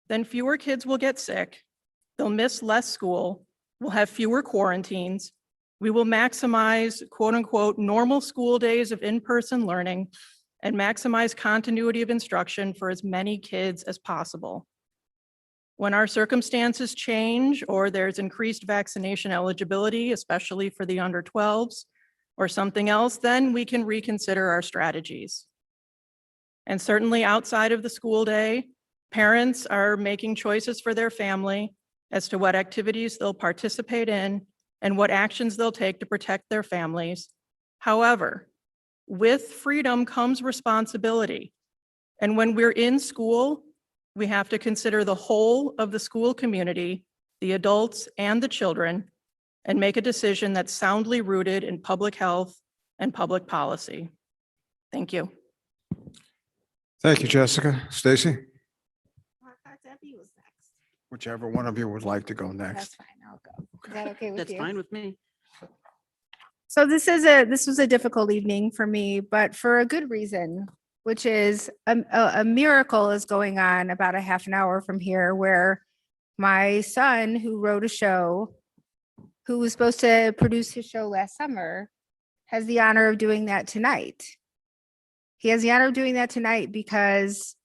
Then fewer kids will get sick, they'll miss less school, we'll have fewer quarantines, we will maximize quote unquote normal school days of in-person learning and maximize continuity of instruction for as many kids as possible. When our circumstances change or there's increased vaccination eligibility, especially for the under 12s or something else, then we can reconsider our strategies. And certainly outside of the school day, parents are making choices for their family as to what activities they'll participate in and what actions they'll take to protect their families. However, with freedom comes responsibility. And when we're in school, we have to consider the whole of the school community, the adults and the children, and make a decision that's soundly rooted in public health and public policy. Thank you. Thank you, Jessica. Stacy, I thought Debbie was next. whichever one of you would like to go That's next. fine, I'll go. Is that okay with That's you? fine with me. So this was a difficult evening for me, but for a good reason, which is a miracle is going on about a half an hour from here, where my son, who wrote a show, who was supposed to produce his show last summer, has the honor of doing that tonight. He has the honor of doing that tonight because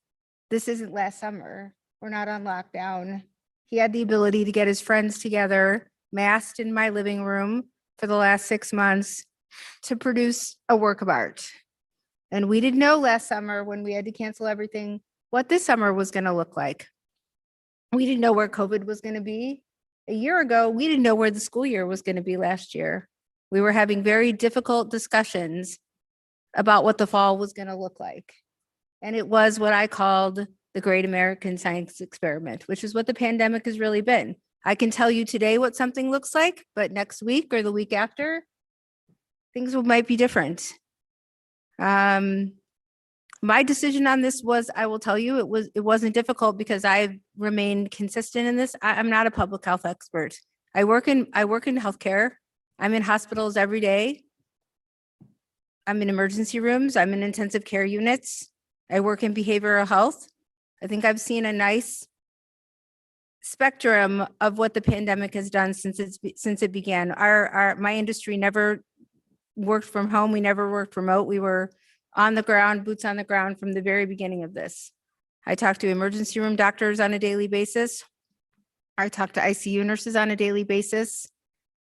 this isn't last summer. We're not on lockdown. He had the ability to get his friends together, masked in my living room for the last 6 months to produce a work of art. And we didn't know last summer when we had to cancel everything, what this summer was going to look like. We didn't know where COVID was going to be. A year ago, we didn't know where the school year was going to be last year. We were having very difficult discussions about what the fall was going to look like. And it was what I called the Great American Science Experiment, which is what the pandemic has really been. I can tell you today what something looks like, but next week or the week after, things might be different. My decision on this was, I will tell you, it wasn't difficult because I've remained consistent in this. I'm not a public health expert. I work in healthcare. I'm in hospitals every day. I'm in emergency rooms. I'm in intensive care units. I work in behavioral health. I think I've seen a nice spectrum of what the pandemic has done since it began. My industry never worked from home. We never worked remote. We were on the ground, boots on the ground from the very beginning of this. I talk to emergency room doctors on a daily basis. I talk to ICU nurses on a daily basis.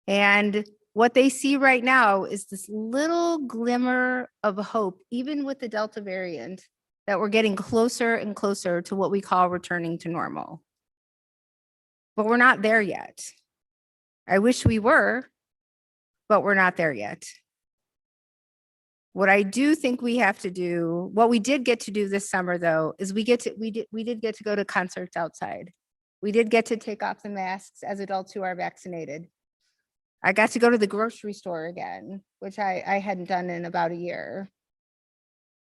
And what they see right now is this little glimmer of hope, even with the Delta variant, that we're getting closer and closer to what we call returning to normal. But we're not there yet. I wish we were, but we're not there yet. What I do think we have to do, what we did get to do this summer though, is we did get to go to concerts outside. We did get to take off the masks as adults who are vaccinated. I got to go to the grocery store again, which I hadn't done in about a year.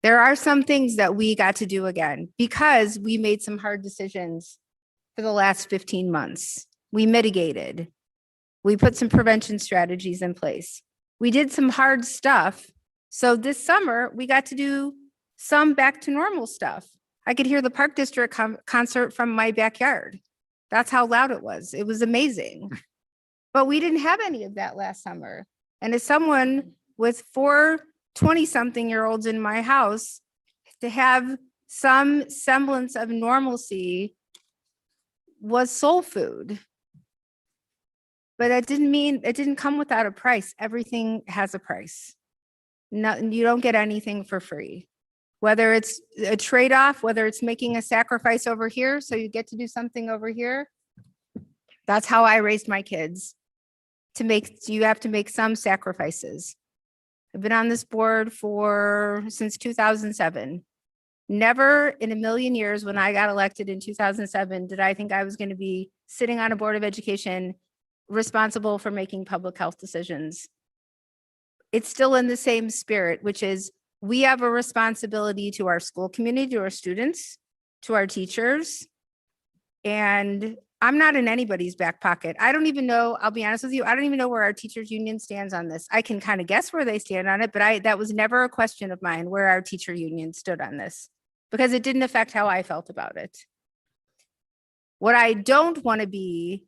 There are some things that we got to do again because we made some hard decisions for the last 15 months. We mitigated. We put some prevention strategies in place. We did some hard stuff. So this summer, we got to do some back to normal stuff. I could hear the Park District concert from my backyard. That's how loud it was. It was amazing. But we didn't have any of that last summer. And as someone with 4 20-something-year-olds in my house, to have some semblance of normalcy was soul food. But that didn't mean, it didn't come without a price. Everything has a price. No, you don't get anything for free. Whether it's a trade-off, whether it's making a sacrifice over here, so you get to do something over here. That's how I raised my kids. You have to make some sacrifices. I've been on this board since 2007. Never in a million years when I got elected in 2007 did I think I was going to be sitting on a board of education responsible for making public health decisions. It's still in the same spirit, which is we have a responsibility to our school community, to our students, to our teachers. And I'm not in anybody's back pocket. I don't even know, I'll be honest with you, I don't even know where our teachers union stands on this. I can kind of guess where they stand on it, but that was never a question of mine where our teacher union stood on this because it didn't affect how I felt about it. What I don't want to be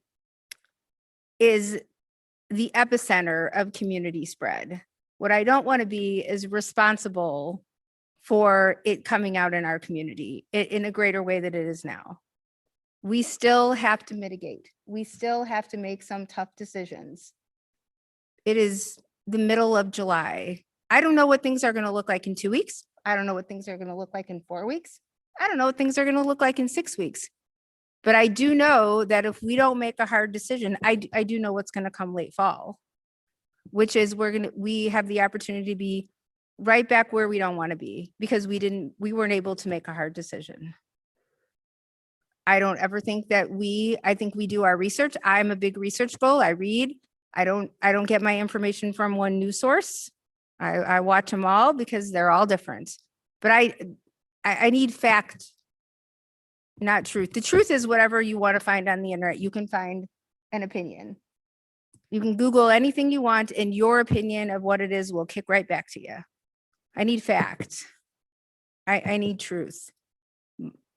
is the epicenter of community spread. What I don't want to be is responsible for it coming out in our community in a greater way than it is now. We still have to mitigate. We still have to make some tough decisions. It is the middle of July. I don't know what things are going to look like in 2 weeks. I don't know what things are going to look like in 4 weeks. I don't know what things are going to look like in 6 weeks. But I do know that if we don't make a hard decision, I do know what's going to come late fall, which is we have the opportunity to be right back where we don't want to be because we weren't able to make a hard decision. I don't ever think that I think we do our research. I'm a big research bull. I read. I don't get my information from one news source. I watch them all because they're all different. But I need fact, not truth. The truth is whatever you want to find on the internet. You can find an opinion. You can Google anything you want and your opinion of what it is will kick right back to you. I need fact. I need truth.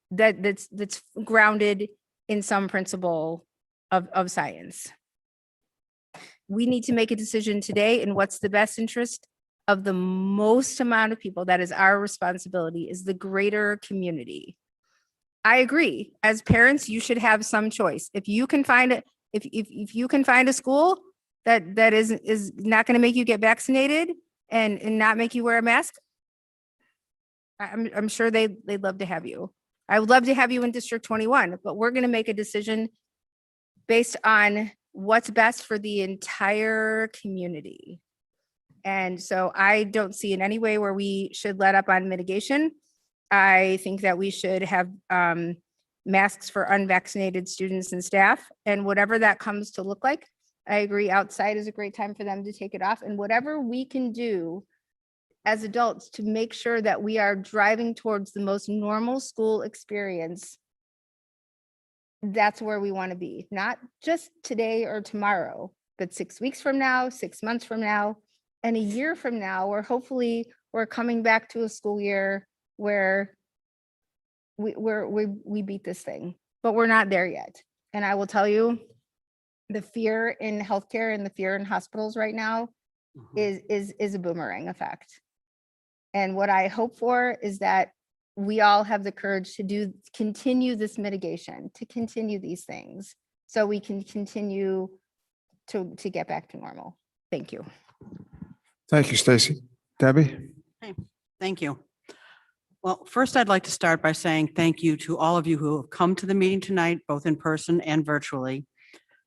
That's grounded in some principle of science. We need to make a decision today in what's the best interest of the most amount of people. That is our responsibility, is the greater community. I agree. As parents, you should have some choice. If you can find it, if you can find a school that is not going to make you get vaccinated and not make you wear a mask, I'm sure they'd love to have you. I would love to have you in District 21, but we're going to make a decision based on what's best for the entire community. And so I don't see in any way where we should let up on mitigation. I think that we should have masks for unvaccinated students and staff, and whatever that comes to look like. I agree, outside is a great time for them to take it off, and whatever we can do as adults to make sure that we are driving towards the most normal school experience, that's where we want to be. Not just today or tomorrow, but 6 weeks from now, 6 months from now, And a year from now, we're coming back to a school year where we beat this thing, but we're not there yet. And I will tell you, the fear in healthcare and the fear in hospitals right now is a boomerang effect. And what I hope for is that we all have the courage to continue this mitigation, to continue these things, so we can continue to get back to normal. Thank you. Thank you, Stacy. Debbie? Okay, thank you. Well, first, I'd like to start by saying thank you to all of you who have come to the meeting tonight, both in person and virtually,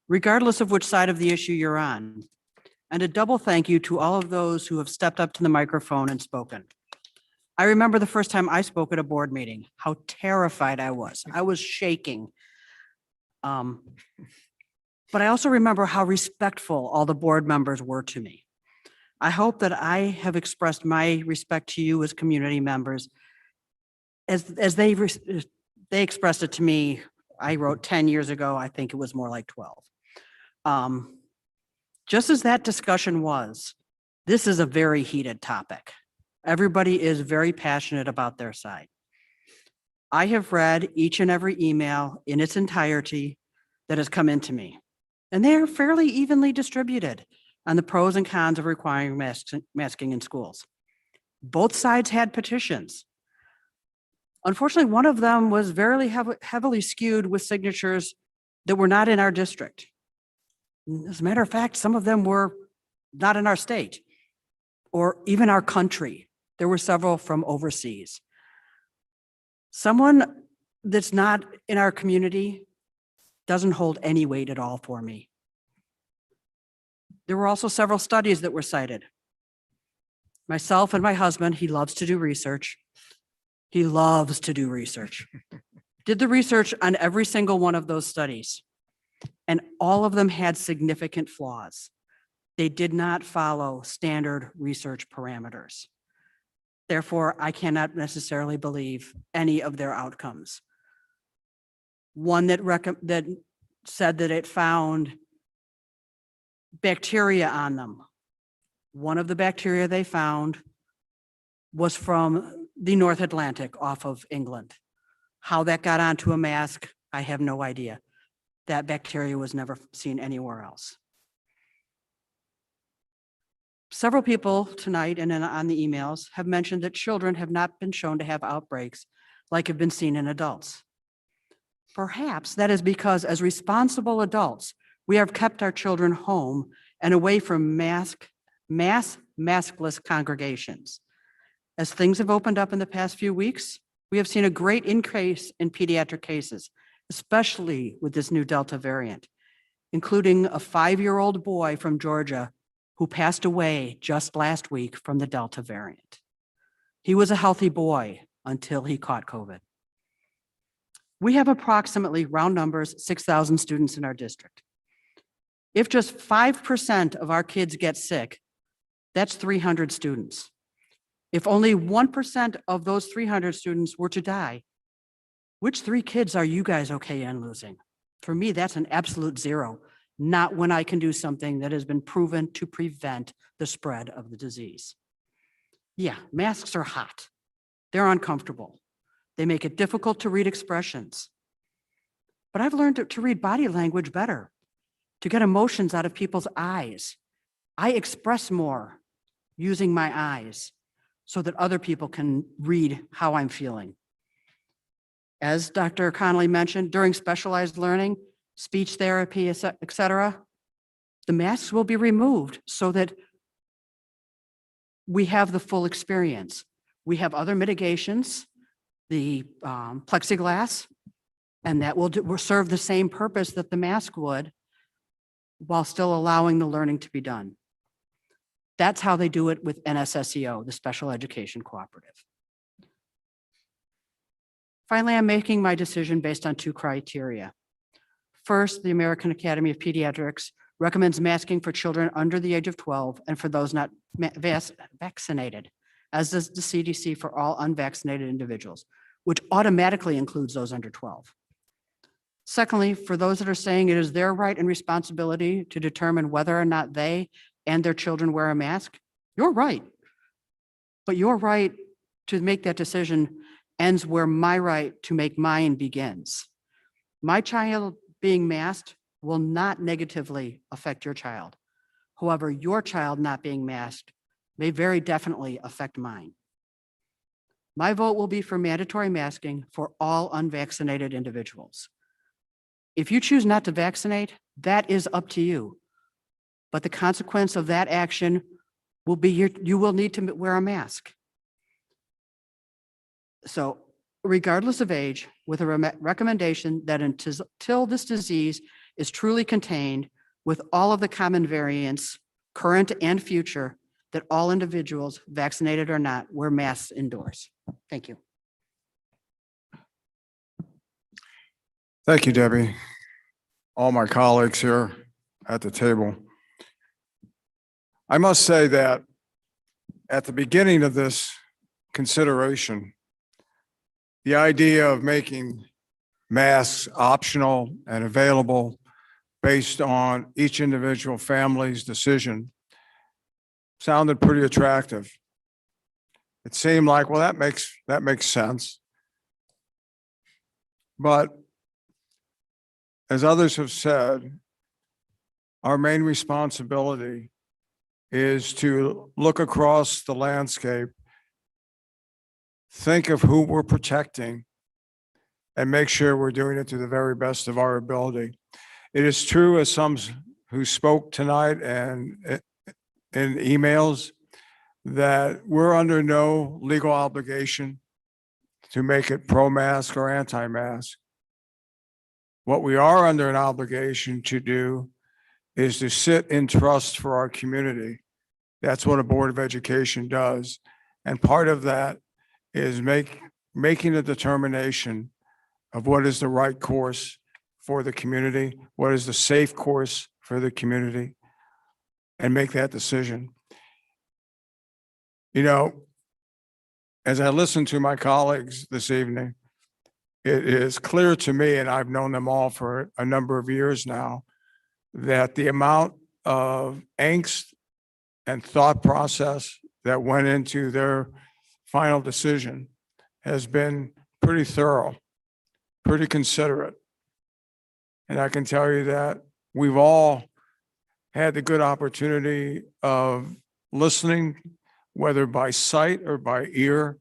regardless of which side of the issue you're on. And a double thank you to all of those who have stepped up to the microphone and spoken. I remember the first time I spoke at a board meeting, how terrified I was. I was shaking. But I also remember how respectful all the board members were to me. I hope that I have expressed my respect to you as community members as they expressed it to me. I wrote 10 years ago, I think it was more like 12. Just as that discussion was, this is a very heated topic. Everybody is very passionate about their side. I have read each and every email in its entirety that has come into me, and they are fairly evenly distributed on the pros and cons of requiring masking in schools. Both sides had petitions. Unfortunately, one of them was very heavily skewed with signatures that were not in our district. As a matter of fact, some of them were not in our state or even our country. There were several from overseas. Someone that's not in our community doesn't hold any weight at all for me. There were also several studies that were cited. Myself and my husband, he loves to do research. He loves to do research. Did the research on every single one of those studies, and all of them had significant flaws. They did not follow standard research parameters. Therefore, I cannot necessarily believe any of their outcomes. One that said that it found bacteria on them. One of the bacteria they found was from the North Atlantic off of England. How that got onto a mask, I have no idea. That bacteria was never seen anywhere else. Several people tonight and on the emails have mentioned that children have not been shown to have outbreaks like have been seen in adults. Perhaps that is because as responsible adults, we have kept our children home and away from mass maskless congregations. As things have opened up in the past few weeks, we have seen a great increase in pediatric cases, especially with this new Delta variant, including a 5-year-old boy from Georgia who passed away just last week from the Delta variant. He was a healthy boy until he caught COVID. We have approximately, round numbers, 6,000 students in our district. If just 5% of our kids get sick, that's 300 students. If only 1% of those 300 students were to die, which 3 kids are you guys okay in losing? For me, that's an absolute zero, not when I can do something that has been proven to prevent the spread of the disease. Yeah, masks are hot. They're uncomfortable. They make it difficult to read expressions. But I've learned to read body language better, to get emotions out of people's eyes. I express more using my eyes so that other people can read how I'm feeling. As Dr. Connolly mentioned, during specialized learning, speech therapy, et cetera, the masks will be removed so that we have the full experience. We have other mitigations, the plexiglass, and that will serve the same purpose that the mask would, while still allowing the learning to be done. That's how they do it with NSSEO, the Special Education Cooperative. Finally, I'm making my decision based on 2 criteria. First, the American Academy of Pediatrics recommends masking for children under the age of 12 and for those not vaccinated, as does the CDC for all unvaccinated individuals, which automatically includes those under 12. Secondly, for those that are saying it is their right and responsibility to determine whether or not they and their children wear a mask, You're right. But your right to make that decision ends where my right to make mine begins. My child being masked will not negatively affect your child. However, your child not being masked may very definitely affect mine. My vote will be for mandatory masking for all unvaccinated individuals. If you choose not to vaccinate, that is up to you. But the consequence of that action will be you will need to wear a mask. So regardless of age, with a recommendation that until this disease is truly contained with all of the common variants, current and future, that all individuals, vaccinated or not, wear masks indoors. Thank you. Thank you, Debbie. All my colleagues here at the table. I must say that at the beginning of this consideration, the idea of making masks optional and available based on each individual family's decision sounded pretty attractive. It seemed like, well, that makes sense. But as others have said, our main responsibility is to look across the landscape, think of who we're protecting, and make sure we're doing it to the very best of our ability. It is true, as some who spoke tonight and in emails, that we're under no legal obligation to make it pro-mask or anti-mask. What we are under an obligation to do is to sit in trust for our community. That's what a Board of Education does. And part of that is making a determination of what is the right course for the community, what is the safe course for the community, and make that decision. You know, as I listen to my colleagues this evening, it is clear to me, and I've known them all for a number of years now, that the amount of angst and thought process that went into their final decision has been pretty thorough, pretty considerate. And I can tell you that we've all had the good opportunity of listening, whether by sight or by ear,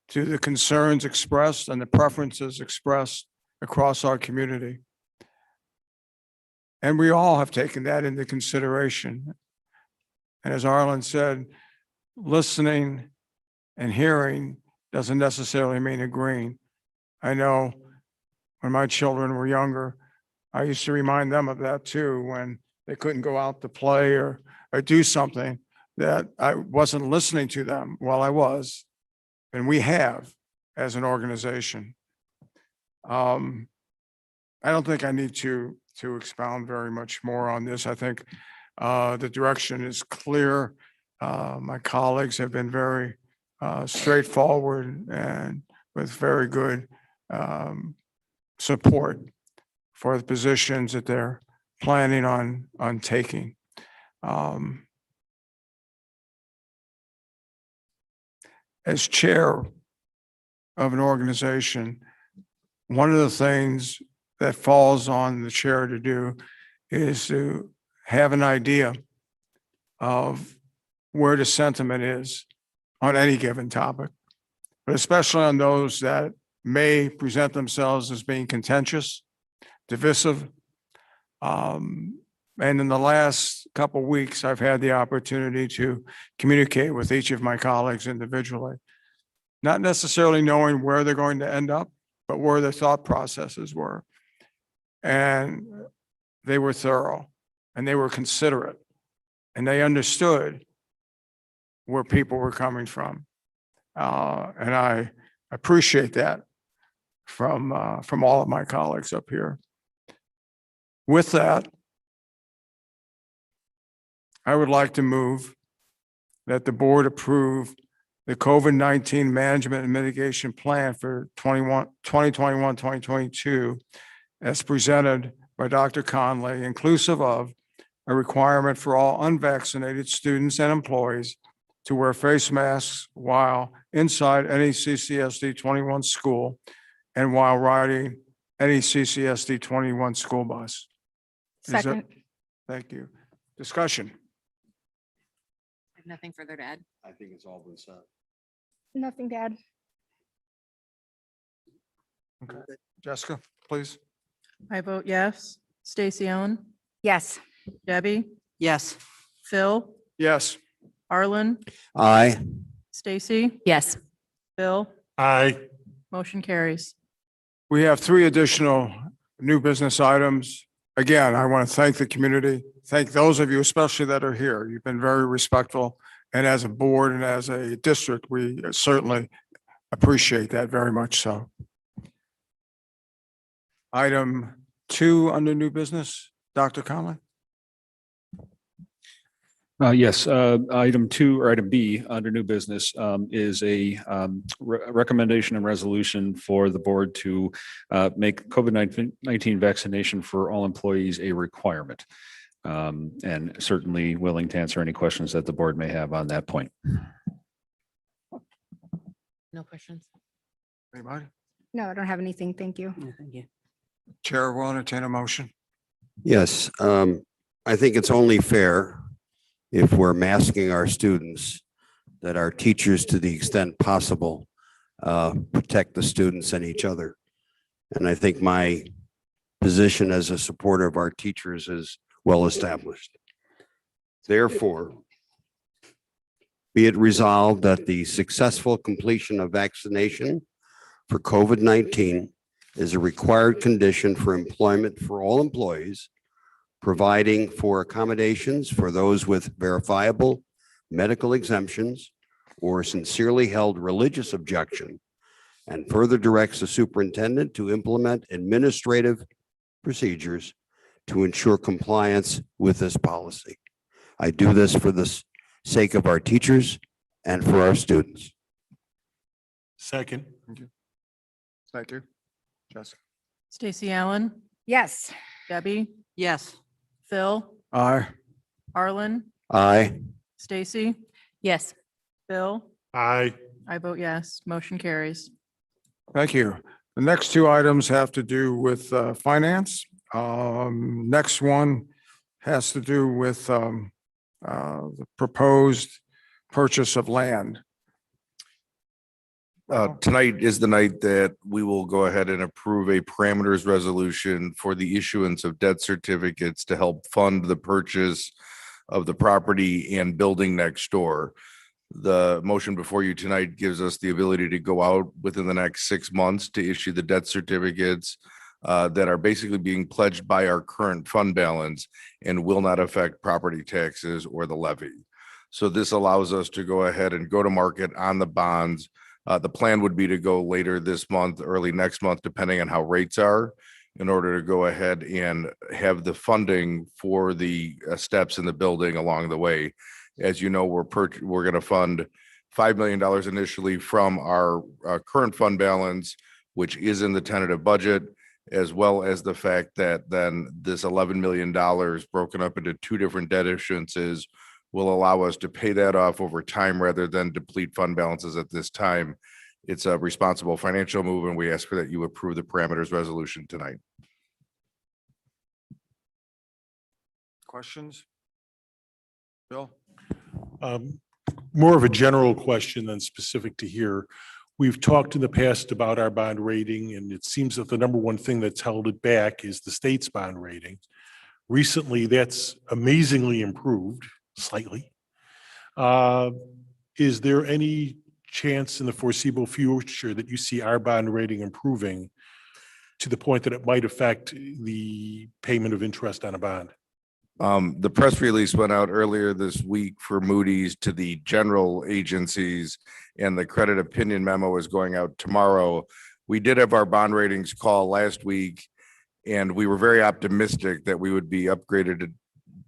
to the concerns expressed and the preferences expressed across our community. And we all have taken that into consideration. And as Arlen said, listening and hearing doesn't necessarily mean agreeing. I know when my children were younger, I used to remind them of that too, when they couldn't go out to play or do something, that I wasn't listening to them. Well, I was, and we have as an organization. I don't think I need to expound very much more on this. I think the direction is clear. My colleagues have been very straightforward and with very good support for the positions that they're planning on taking. As chair of an organization, one of the things that falls on the chair to do is to have an idea of where the sentiment is on any given topic, but especially on those that may present themselves as being contentious, divisive. And in the last couple of weeks, I've had the opportunity to communicate with each of my colleagues individually, not necessarily knowing where they're going to end up, but where their thought processes were. And they were thorough and they were considerate and they understood where people were coming from. And I appreciate that from all of my colleagues up here. With that, I would like to move that the board approve the COVID-19 Management and Mitigation Plan for 2021-2022 as presented by Dr. Conley, inclusive of a requirement for all unvaccinated students and employees to wear face masks while inside any CCSD21 school and while riding any CCSD21 school bus. Is there- Second. Thank you. Discussion. I have nothing further to add. I think it's all been said. Nothing to add. Okay. Jessica, please. I vote yes. Stacy Ellen, Yes. Debbie, Yes. Phil, Yes. Arlen, Aye. Stacy, Yes. Bill, Aye. motion carries. We have 3 additional new business items. Again, I want to thank the community, thank those of you especially that are here. You've been very respectful. And as a board and as a district, we certainly appreciate that very much so. Item 2 under new business, Dr. Conley? Yes, item 2 or item B under new business is a recommendation and resolution for the board to make COVID-19 vaccination for all employees a requirement. And certainly willing to answer any questions that the board may have on that point. No questions. Anybody? No, I don't have anything. Thank you. Thank you. Chair will entertain a motion. Yes, I think it's only fair if we're masking our students that our teachers, to the extent possible, protect the students and each other. And I think my position as a supporter of our teachers is well established. Therefore, be it resolved that the successful completion of vaccination for COVID-19 is a required condition for employment for all employees, providing for accommodations for those with verifiable medical exemptions or sincerely held religious objection, and further directs the superintendent to implement administrative procedures to ensure compliance with this policy. I do this for the sake of our teachers and for our students. Second. Thank you. Jessica? Stacy Allen, Yes. Debbie, Yes. Phil, Aye. Arlen, Aye. Stacy, Yes. Bill, Aye. I vote yes, motion carries. Thank you. The next 2 items have to do with finance. Next one has to do with the proposed purchase of land. Tonight is the night that we will go ahead and approve a parameters resolution for the issuance of debt certificates to help fund the purchase of the property and building next door. The motion before you tonight gives us the ability to go out within the next 6 months to issue the debt certificates that are basically being pledged by our current fund balance and will not affect property taxes or the levy. So this allows us to go ahead and go to market on the bonds. The plan would be to go later this month, early next month, depending on how rates are, in order to go ahead and have the funding for the steps in the building along the way. As you know, we're going to fund $5 million initially from our current fund balance, which is in the tentative budget, as well as the fact that then this $11 million broken up into 2 different debt issuances will allow us to pay that off over time rather than deplete fund balances at this time. It's a responsible financial move, and we ask for that you approve the parameters resolution tonight. Questions? Bill? More of a general question than specific to here. We've talked in the past about our bond rating, and it seems that the number one thing that's held it back is the state's bond rating. Recently, that's amazingly improved slightly. Is there any chance in the foreseeable future that you see our bond rating improving to the point that it might affect the payment of interest on a bond? The press release went out earlier this week for Moody's to the general agencies, and the credit opinion memo is going out tomorrow. We did have our bond ratings call last week, and we were very optimistic that we would be upgraded to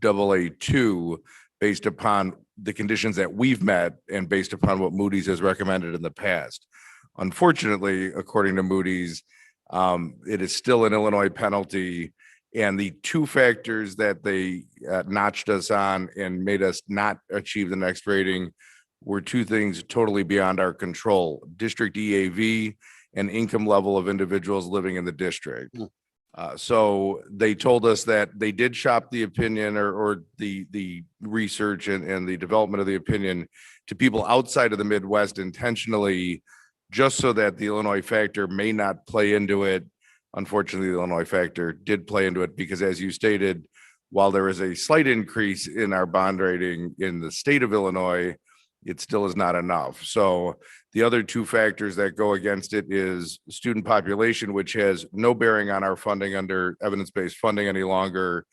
AA2 based upon the conditions that we've met and based upon what Moody's has recommended in the past. Unfortunately, according to Moody's, it is still an Illinois penalty. And the 2 factors that they notched us on and made us not achieve the next rating were two things totally beyond our control: district EAV and income level of individuals living in the district. So they told us that they did shop the opinion or the research and the development of the opinion to people outside of the Midwest intentionally, just so that the Illinois factor may not play into it. Unfortunately, the Illinois factor did play into it because, as you stated, while there is a slight increase in our bond rating in the state of Illinois, it still is not enough. So the other two factors that go against it is student population, which has no bearing on our funding under evidence-based funding any longer,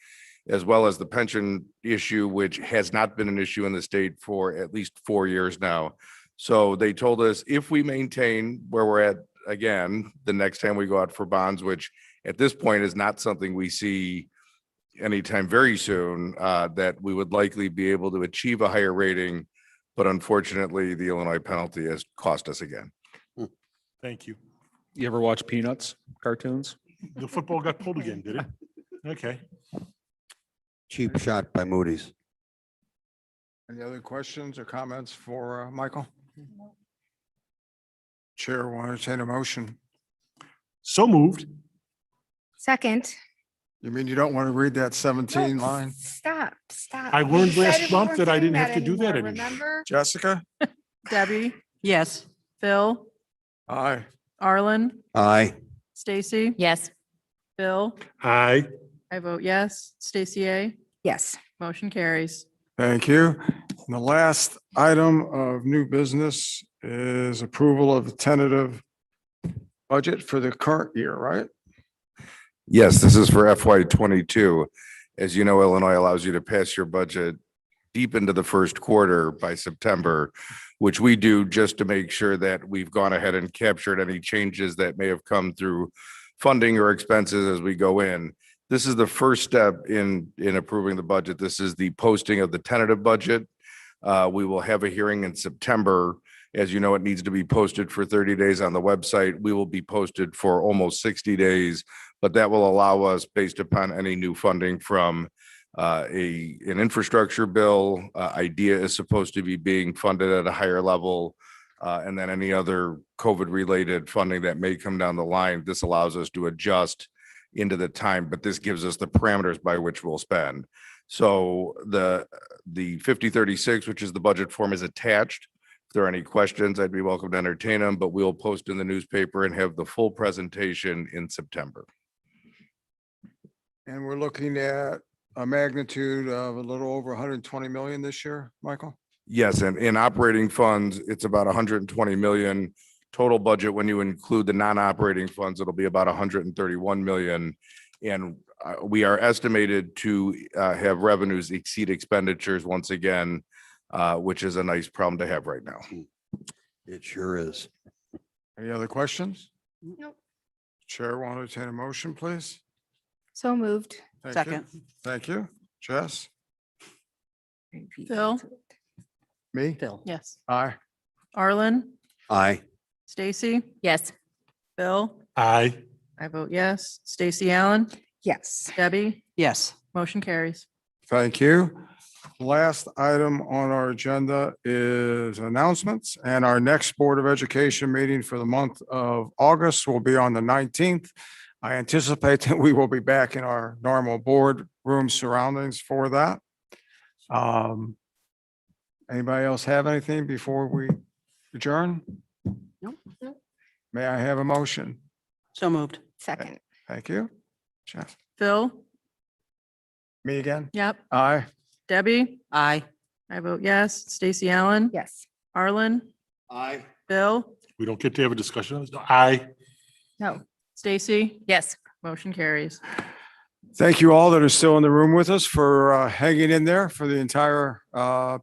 as well as the pension issue, which has not been an issue in the state for at least 4 years now. So they told us if we maintain where we're at again, the next time we go out for bonds, which at this point is not something we see anytime very soon, that we would likely be able to achieve a higher rating. But unfortunately, the Illinois penalty has cost us again. Thank you. You ever watch Peanuts cartoons? The football got pulled again, did it? Okay. Cheap shot by Moody's. Any other questions or comments for Michael? Chair will entertain a motion. So moved. Second. You mean you don't want to read that 17 No, line? Stop. I We learned last decided we month weren't that I doing didn't have to do that anymore, anymore. Remember? Jessica? Debbie, Yes. Phil, Aye. Arlen, Aye. Stacy, Yes. Bill, Aye. I vote yes. Stacy A. Yes. Motion carries. Thank you. And the last item of new business is approval of the tentative budget for the current year, right? Yes, this is for FY 22. As you know, Illinois allows you to pass your budget deep into the first quarter by September, which we do just to make sure that we've gone ahead and captured any changes that may have come through funding or expenses as we go in. This is the first step in approving the budget. This is the posting of the tentative budget. We will have a hearing in September. As you know, it needs to be posted for 30 days on the website. We will be posted for almost 60 days, but that will allow us, based upon any new funding from an infrastructure bill, IDEA is supposed to be being funded at a higher level, and then any other COVID-related funding that may come down the line. This allows us to adjust into the time, but this gives us the parameters by which we'll spend. So the 5036, which is the budget form, is attached. If there are any questions, I'd be welcome to entertain them, but we'll post in the newspaper and have the full presentation in September. And we're looking at a magnitude of a little over 120 million this year, Michael? Yes, and in operating funds, it's about 120 million. Total budget, when you include the non-operating funds, it'll be about 131 million. And we are estimated to have revenues exceed expenditures once again, which is a nice problem to have right now. It sure is. Any other questions? Nope. Chair will entertain a motion, please. So moved. Thank you. Second. Thank you. Jess? Phil, Me? Phil. yes. Aye. Arlen, Aye. Stacy, Yes. Bill, Aye. I vote yes. Stacy Allen, Yes. Debbie, Yes. motion carries. Thank you. Last item on our agenda is announcements, and our next Board of Education meeting for the month of August will be on the 19th. I anticipate that we will be back in our normal boardroom surroundings for that. Anybody else have anything before we adjourn? Nope. May I have a motion? So moved. Second. Thank you. Jeff? Phil, Me again? yep. Aye. Debbie, Aye. I vote yes. Stacy Allen, Yes. Arlen, Aye. Bill, We don't get to have a discussion on this. Aye. No. Stacy, Yes. motion carries. Thank you all that are still in the room with us for hanging in there for the entire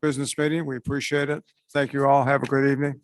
business meeting. We appreciate it. Thank you all. Have a good evening.